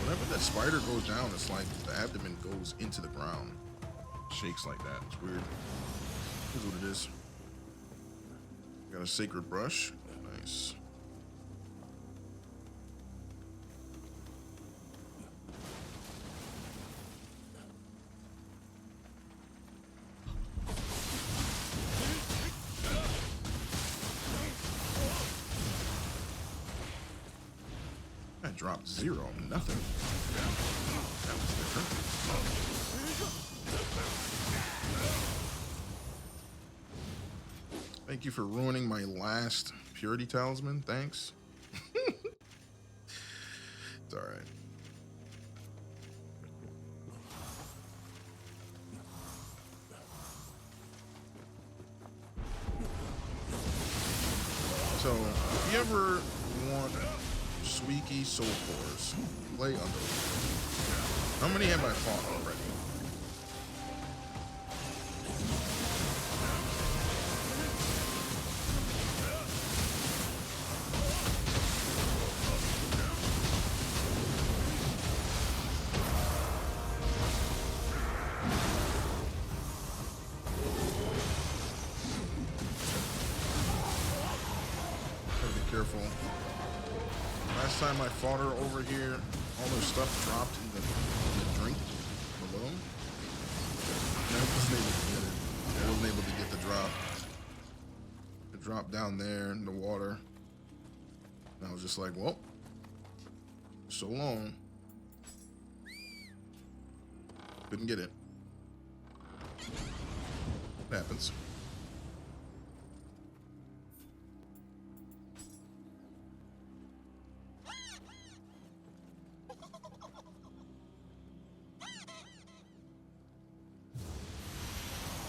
Speaker 1: Whenever that spider goes down, it's like the abdomen goes into the ground. Shakes like that. It's weird. Here's what it is. Got a sacred brush. Nice. That dropped 0. Nothing. That was different. Thank you for ruining my last purity talisman. Thanks. It's all right. So, if you ever want Squeaky Soul Cores, play Underworld. How many have I fought already? Careful. Last time I fought her over here, all her stuff dropped in the drink below. I wasn't able to get it. I wasn't able to get the drop. It dropped down there in the water. And I was just like, well, so long. Couldn't get it. It happens.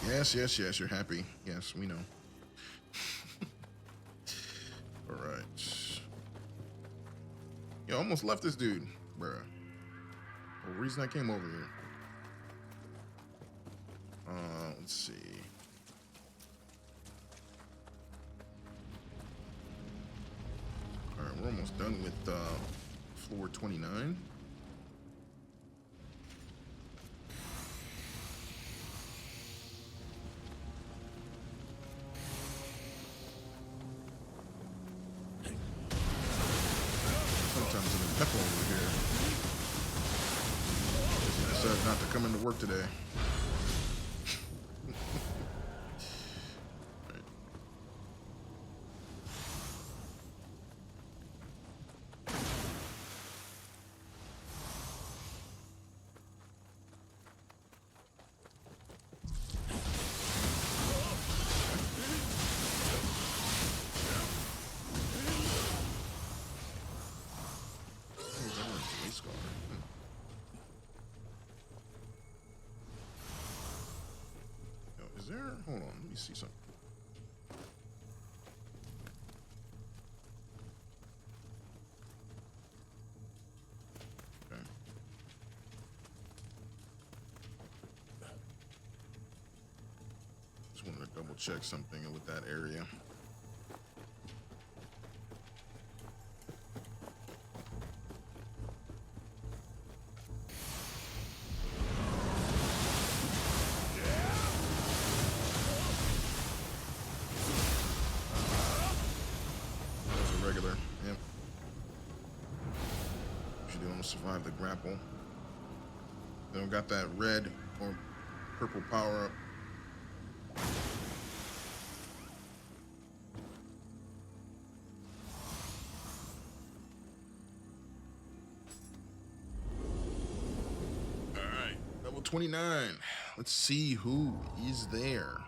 Speaker 1: Yes, yes, yes, you're happy. Yes, we know. All right. You almost left this dude, bruh. Well, the reason I came over here. Let's see. All right, we're almost done with floor 29. Pepper over here. He decided not to come into work today. Right. Is there? Hold on, let me see something. Okay. Just wanted to double check something with that area. Survive the grapple. They don't got that red or purple power up. All right, double 29. Let's see who is there.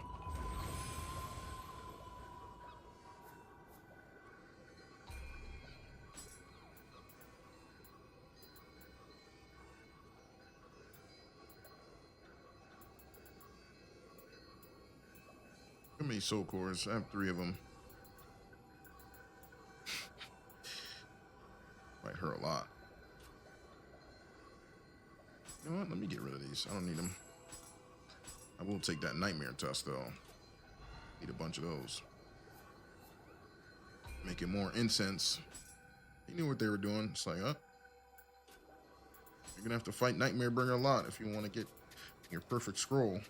Speaker 1: How many soul cores? I have 3 of them. Might hurt a lot. You know what? Let me get rid of these. I don't need them. I will take that nightmare tusk though. Need a bunch of those. Make it more incense. They knew what they were doing. It's like, you're gonna have to fight Nightmare Bringer a lot if you want to get your perfect scroll.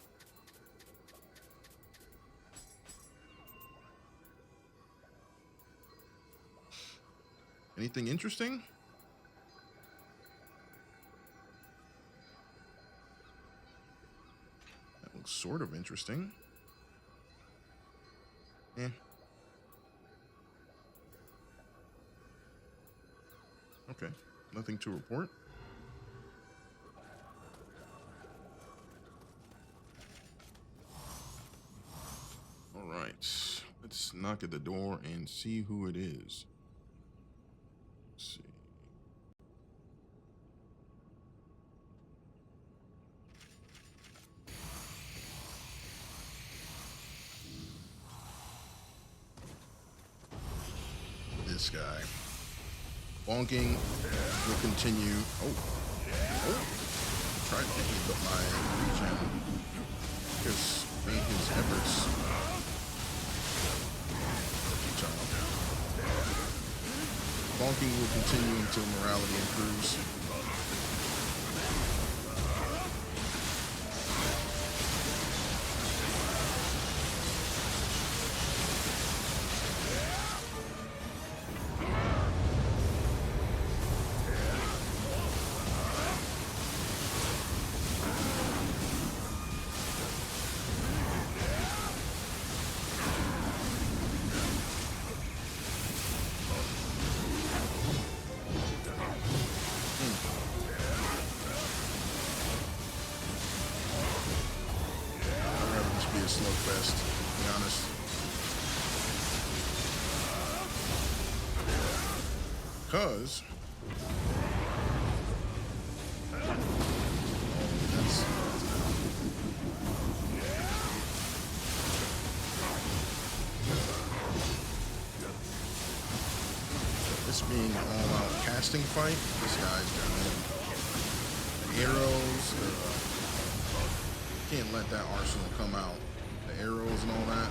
Speaker 1: Anything interesting? That looks sort of interesting. Eh. Okay, nothing to report. All right, let's knock at the door and see who it is. Let's see. This guy. Bonking will continue. Oh. Tried to hit me, but my regen, because made his efforts. Bonking will continue until morality improves. Slugfest, to be honest. Because this being an all-out casting fight, this guy's got the arrows. Can't let that arsenal come out. The arrows and all that.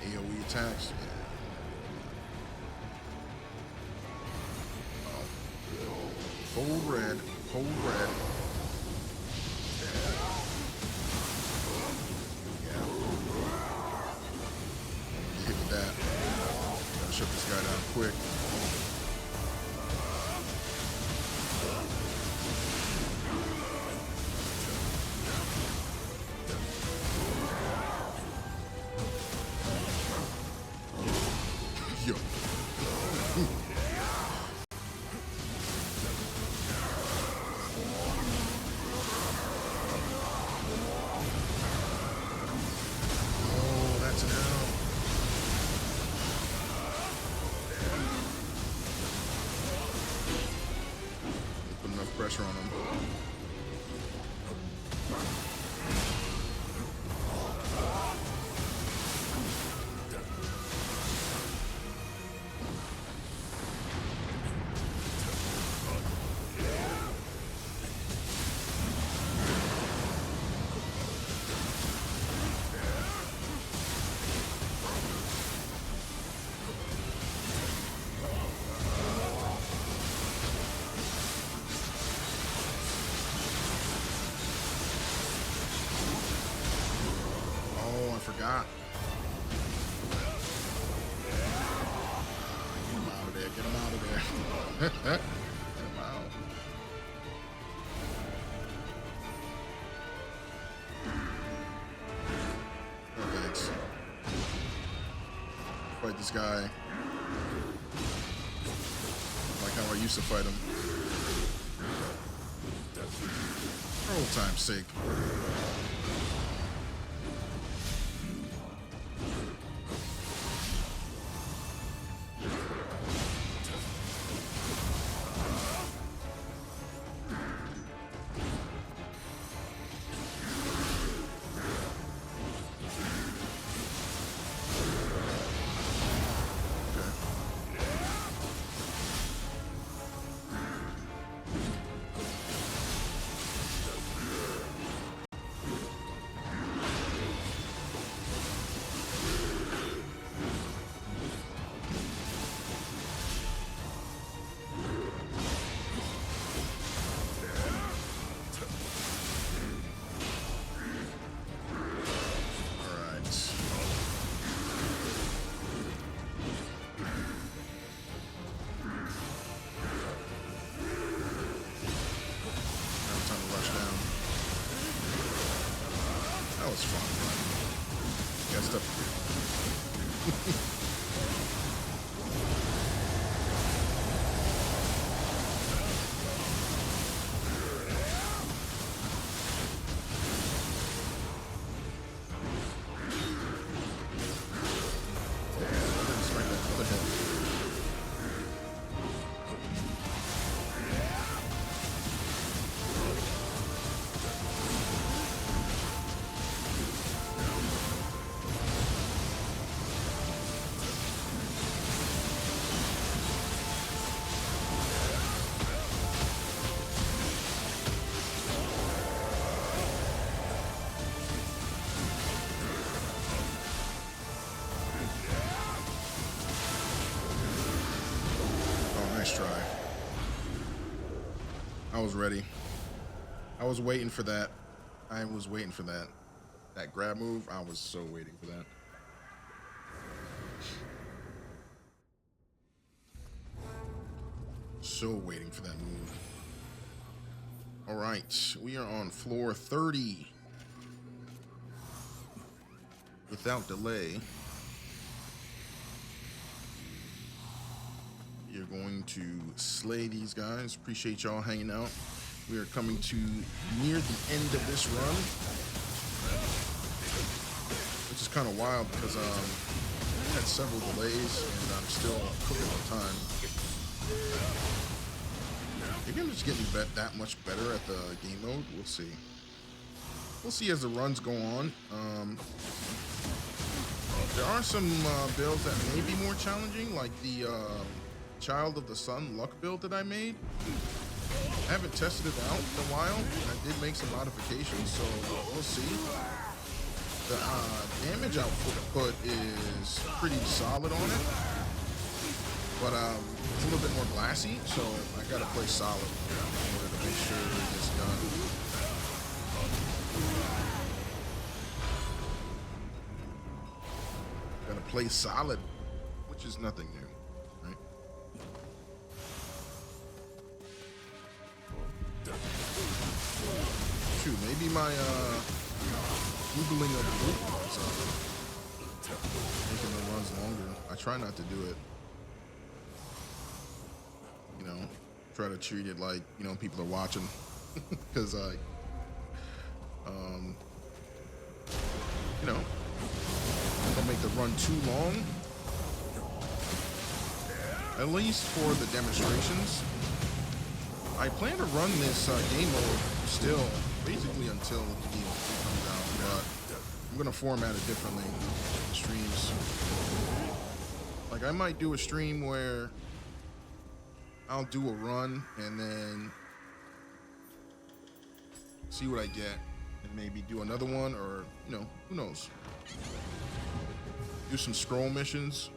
Speaker 1: AoE attacks. Yeah. Cold red. Cold red. Yeah. Get hit with that. Gotta shut this guy down quick. Pressure on him. Forgot. Get him out of there. Get him out of there. Get him out. Oh, thanks. Fight this guy like how I used to fight him. For old time's sake. That was fun. Got stuff to do. Try. I was ready. I was waiting for that. I was waiting for that. That grab move, I was so waiting for that. So waiting for that move. All right, we are on floor 30. Without delay. You're going to slay these guys. Appreciate y'all hanging out. We are coming to near the end of this run, which is kind of wild because I had several delays and I'm still cooking on time. Maybe I'm just getting that much better at the game mode. We'll see. We'll see as the runs go on. There are some builds that may be more challenging, like the Child of the Sun luck build that I made. I haven't tested it out in a while. I did make some modifications, so we'll see. The damage output is pretty solid on it, but it's a little bit more glassy, so I gotta play solid in order to make sure it gets done. Gotta play solid, which is nothing new. Shoot, maybe my Googling of the loop is making the runs longer. I try not to do it. You know, try to treat it like, you know, people are watching. Because you know, don't make the run too long. At least for the demonstrations. I plan to run this game mode still, basically until the DLC comes out, but I'm gonna format it differently in streams. Like I might do a stream where I'll do a run and then see what I get, and maybe do another one, or you know, who knows? Do some scroll missions.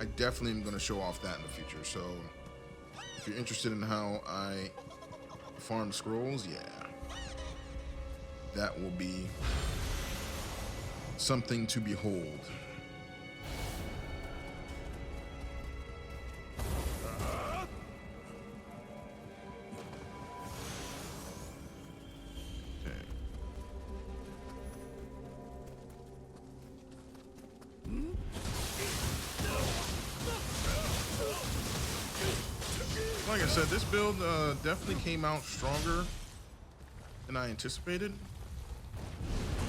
Speaker 1: I definitely am gonna show off that in the future. So if you're interested in how I farm scrolls, yeah, that will be something to behold. Okay. Like I said, this build definitely came out stronger than I anticipated.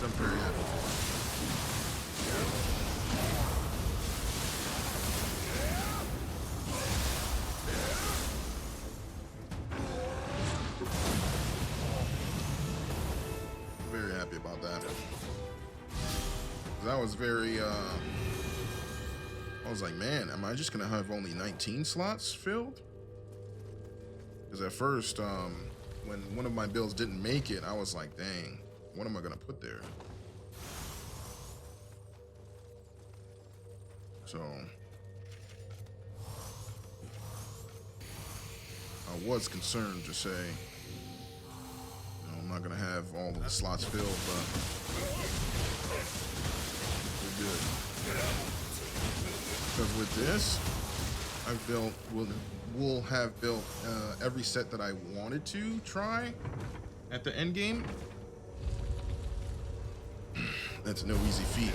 Speaker 1: I'm very happy for. Very happy about that. That was very I was like, man, am I just gonna have only 19 slots filled? Because at first, when one of my builds didn't make it, I was like, dang, what am I gonna put there? So I was concerned to say, you know, I'm not gonna have all of the slots filled, but we're good. Because with this, I've built, will have built every set that I wanted to try at the end game. That's no easy feat.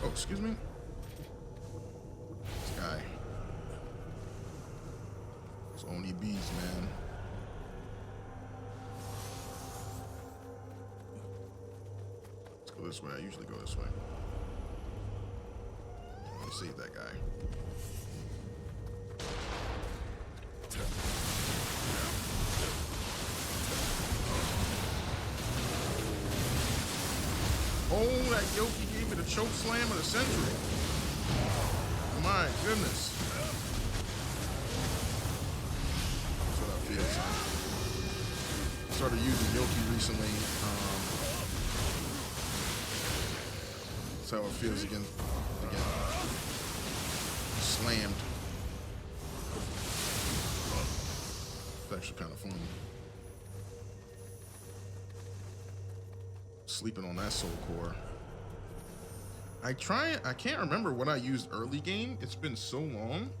Speaker 1: Oh, excuse me. This guy. It's only bees, man. Let's go this way. I usually go this way. Let me save that guy. Oh, that Yoki gave me the choke slam of the century. My goodness. That's what I feel. I started using Yoki recently. That's how it feels again. Slammed. It's actually kind of fun. Sleeping on that soul core. I can't remember what I used early game. It's been so long.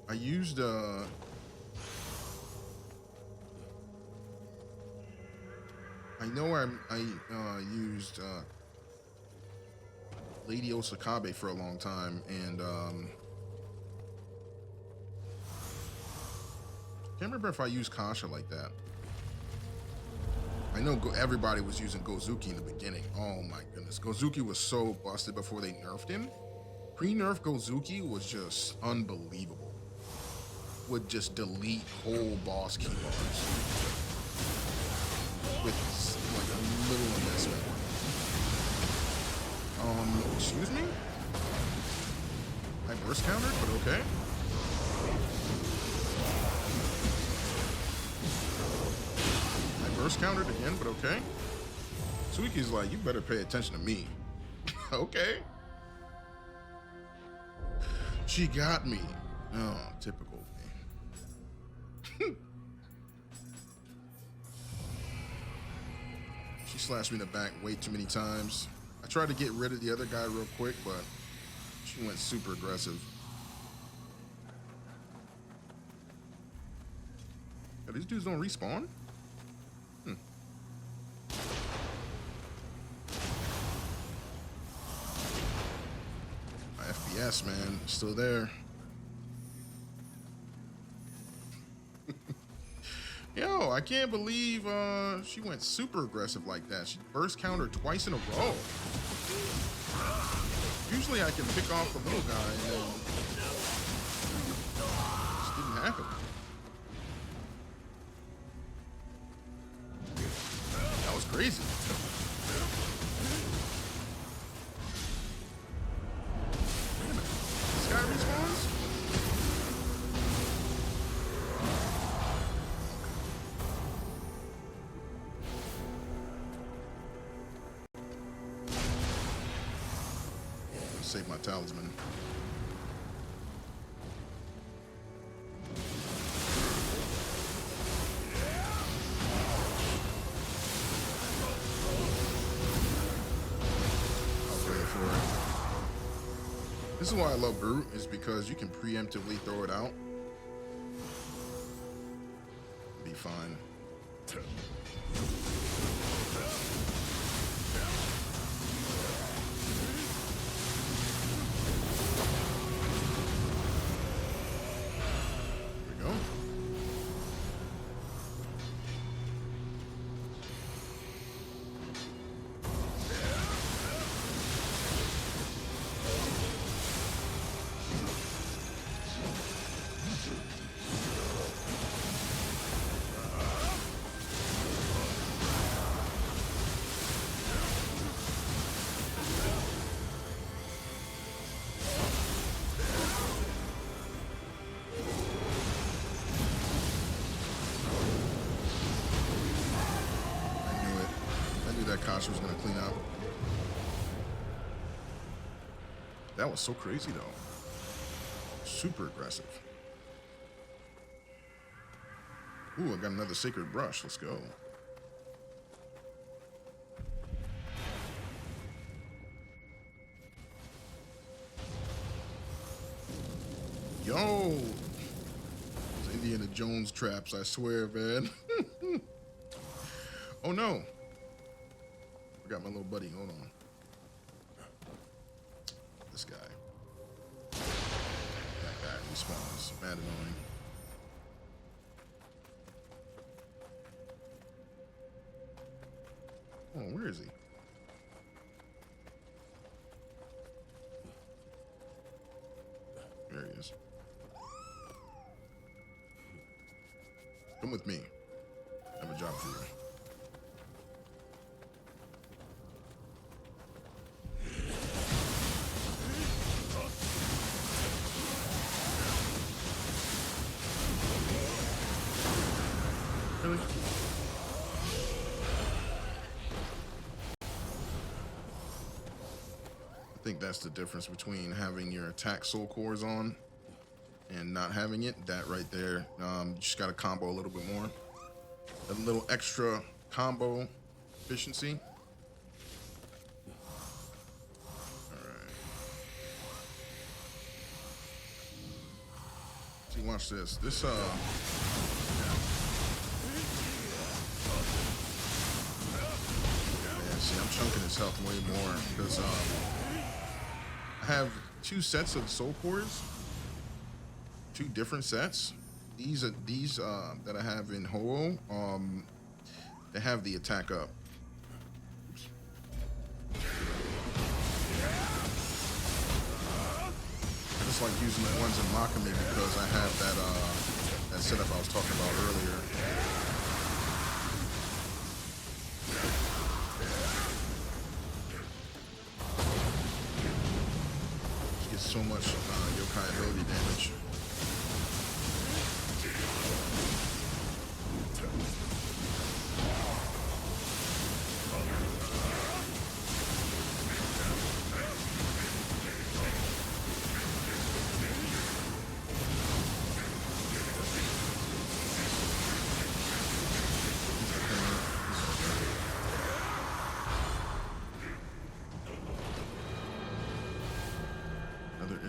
Speaker 1: I used I know I used Lady Osakabe for a long time, and can't remember if I used Kasha like that. I know everybody was using Gozuki in the beginning. Oh my goodness. Gozuki was so busted before they nerfed him. Pre-nerf Gozuki was just unbelievable. Would just delete whole boss key bars with like a little investment. Excuse me? I burst countered, but okay. Burst countered again, but okay. Suiki's like, you better pay attention to me. Okay. She got me. Oh, typical me. She slashed me in the back way too many times. I tried to get rid of the other guy real quick, but she went super aggressive. Yeah, these dudes don't respawn? Yes, man, still there. Yo, I can't believe she went super aggressive like that. She burst countered twice in a row. Usually I can pick off the little guy, and then it just didn't happen. That was crazy. Save my talisman. I'll pay for it. This is why I love Brute, is because you can preemptively throw it out. Be fine. Kasha was gonna clean up. That was so crazy though. Super aggressive. Ooh, I got another sacred brush. Let's go. Yo, those Indiana Jones traps, I swear, man. Oh no. Forgot my little buddy. Hold on. This guy. That guy respawns. Mad annoying. Oh, where is he? There he is. Come with me. I have a job for you. Really? I think that's the difference between having your attack soul cores on and not having it. That right there, you just got to combo a little bit more. A little extra combo efficiency. All right. See, watch this. This yeah, see, I'm chunking his health way more because I have 2 sets of soul cores, 2 different sets. These that I have in Ho-Oh, they have the attack up. Oops. I just like using the ones in Makami because I have that setup I was talking about earlier. So much yokai ability damage.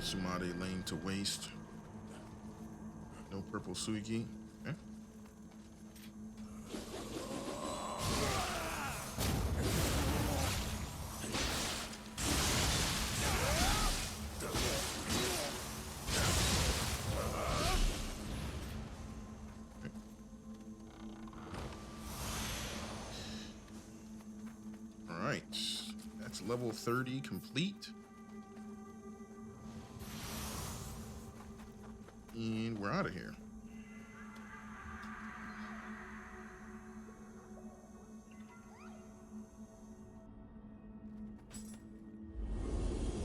Speaker 1: Sumade lane to waste. No purple Suigi. Okay. All right, that's level 30 complete. And we're out of here.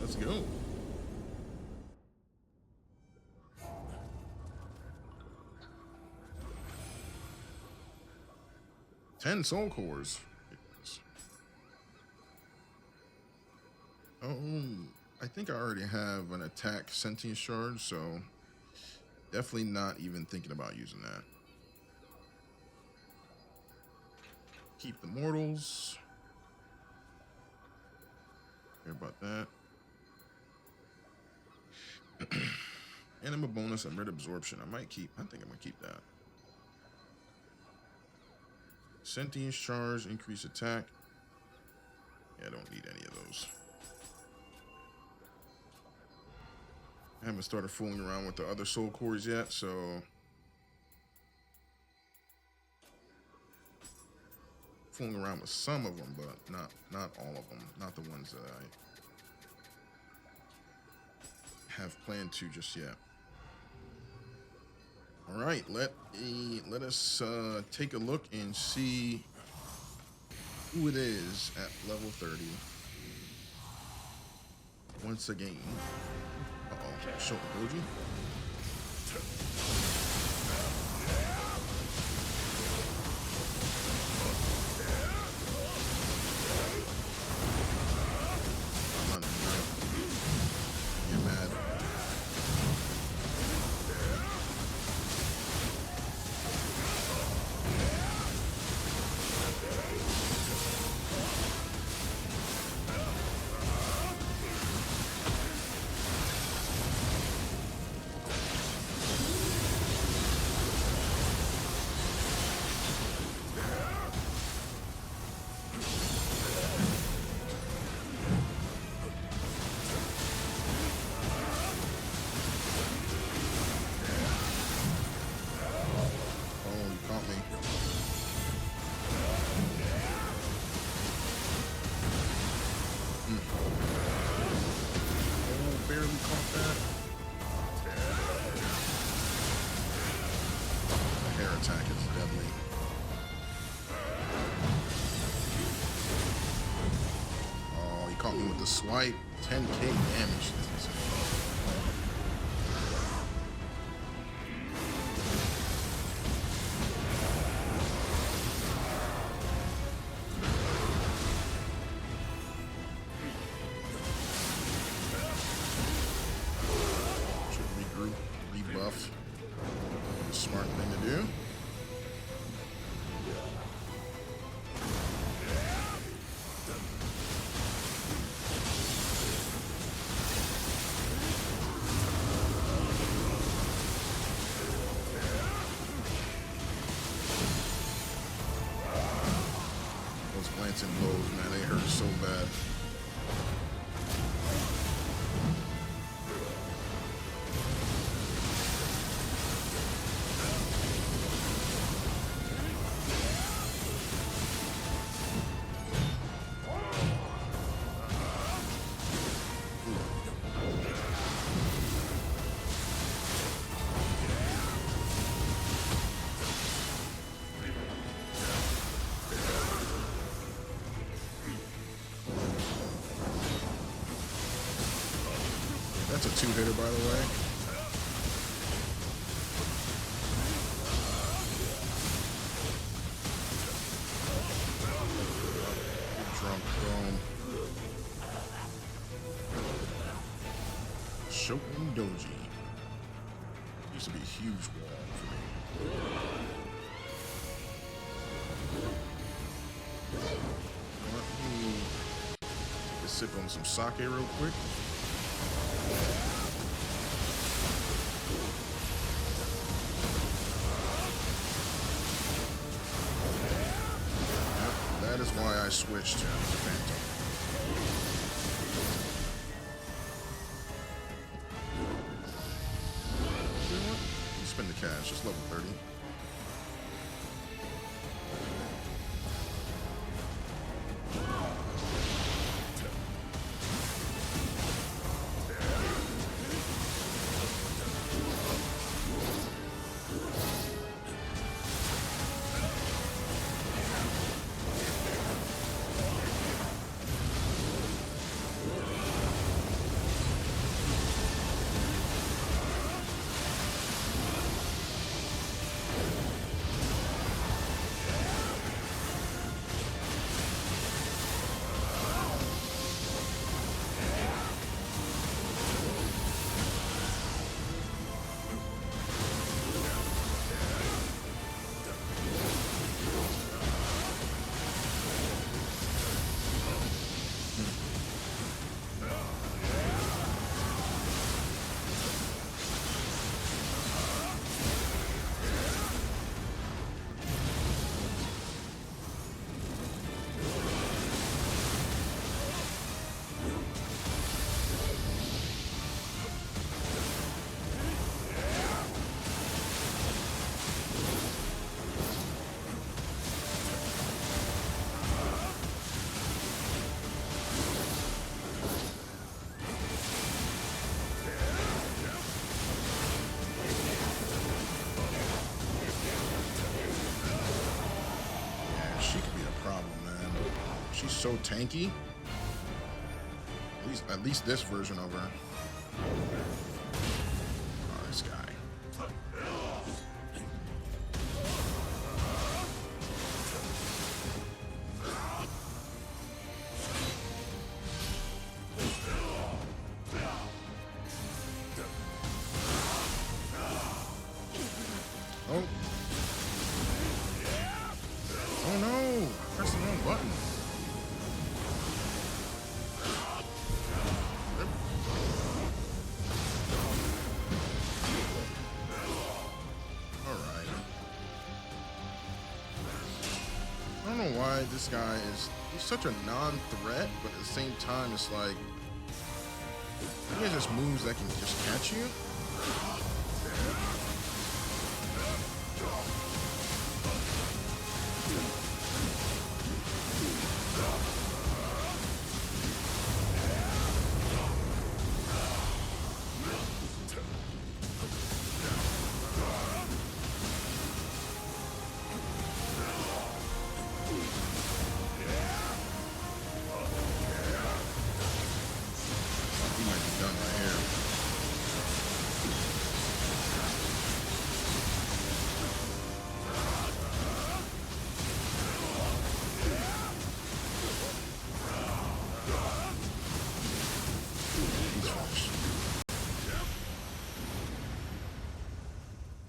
Speaker 1: Let's go. Ten soul cores. Oh, I think I already have an attack sentience charge, so definitely not even thinking about using that. Keep the mortals. Care about that. Anima bonus and red absorption. I think I'm gonna keep that. Sentience charge, increase attack. Yeah, I don't need any of those. I haven't started fooling around with the other soul cores yet, so fooling around with some of them, but not all of them. Not the ones that I have planned to just yet. All right, let us take a look and see who it is at level 30. Once again. Uh-oh, show Goji. swipe, 10k damage. Should regroup, rebuff. Smart thing to do. Those glancing blows, man, they hurt so bad. That's a two-hitter, by the way. Drunk chrome. Shoten Doji. Used to be a huge wall for me. Let me take a sip on some sake real quick. That is why I switched to Phantom. You know what? You spend the cash, it's level 30. She's so tanky. At least this version of her. Oh, this guy. Oh. Oh no! I pressed the wrong button. I don't know why this guy he's such a non-threat, but at the same time it's like he has just moves that can just catch you.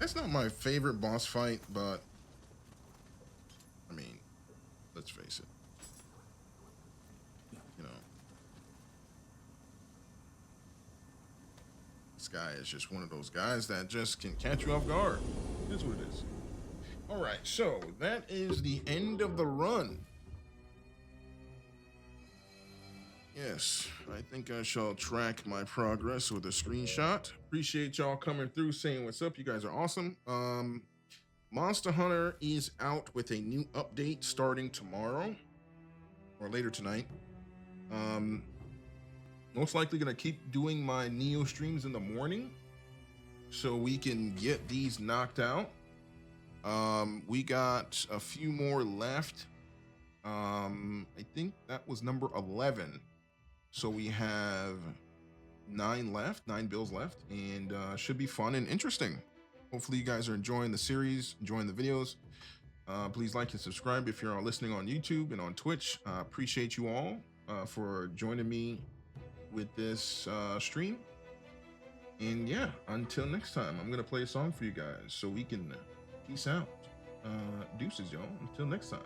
Speaker 1: That's not my favorite boss fight, but I mean, let's face it. You know, this guy is just one of those guys that just can catch you off guard. It is what it is. All right, so that is the end of the run. Yes, I think I shall track my progress with a screenshot. Appreciate y'all coming through, saying what's up. You guys are awesome. Monster Hunter is out with a new update starting tomorrow or later tonight. Most likely gonna keep doing my Neo streams in the morning so we can get these knocked out. We got a few more left. I think that was number 11. So we have 9 bills left, and should be fun and interesting. Hopefully you guys are enjoying the series, enjoying the videos. Please like and subscribe if you're listening on YouTube and on Twitch. Appreciate you all for joining me with this stream. And yeah, until next time, I'm gonna play a song for you guys so we can peace out. Deuces, y'all. Until next time.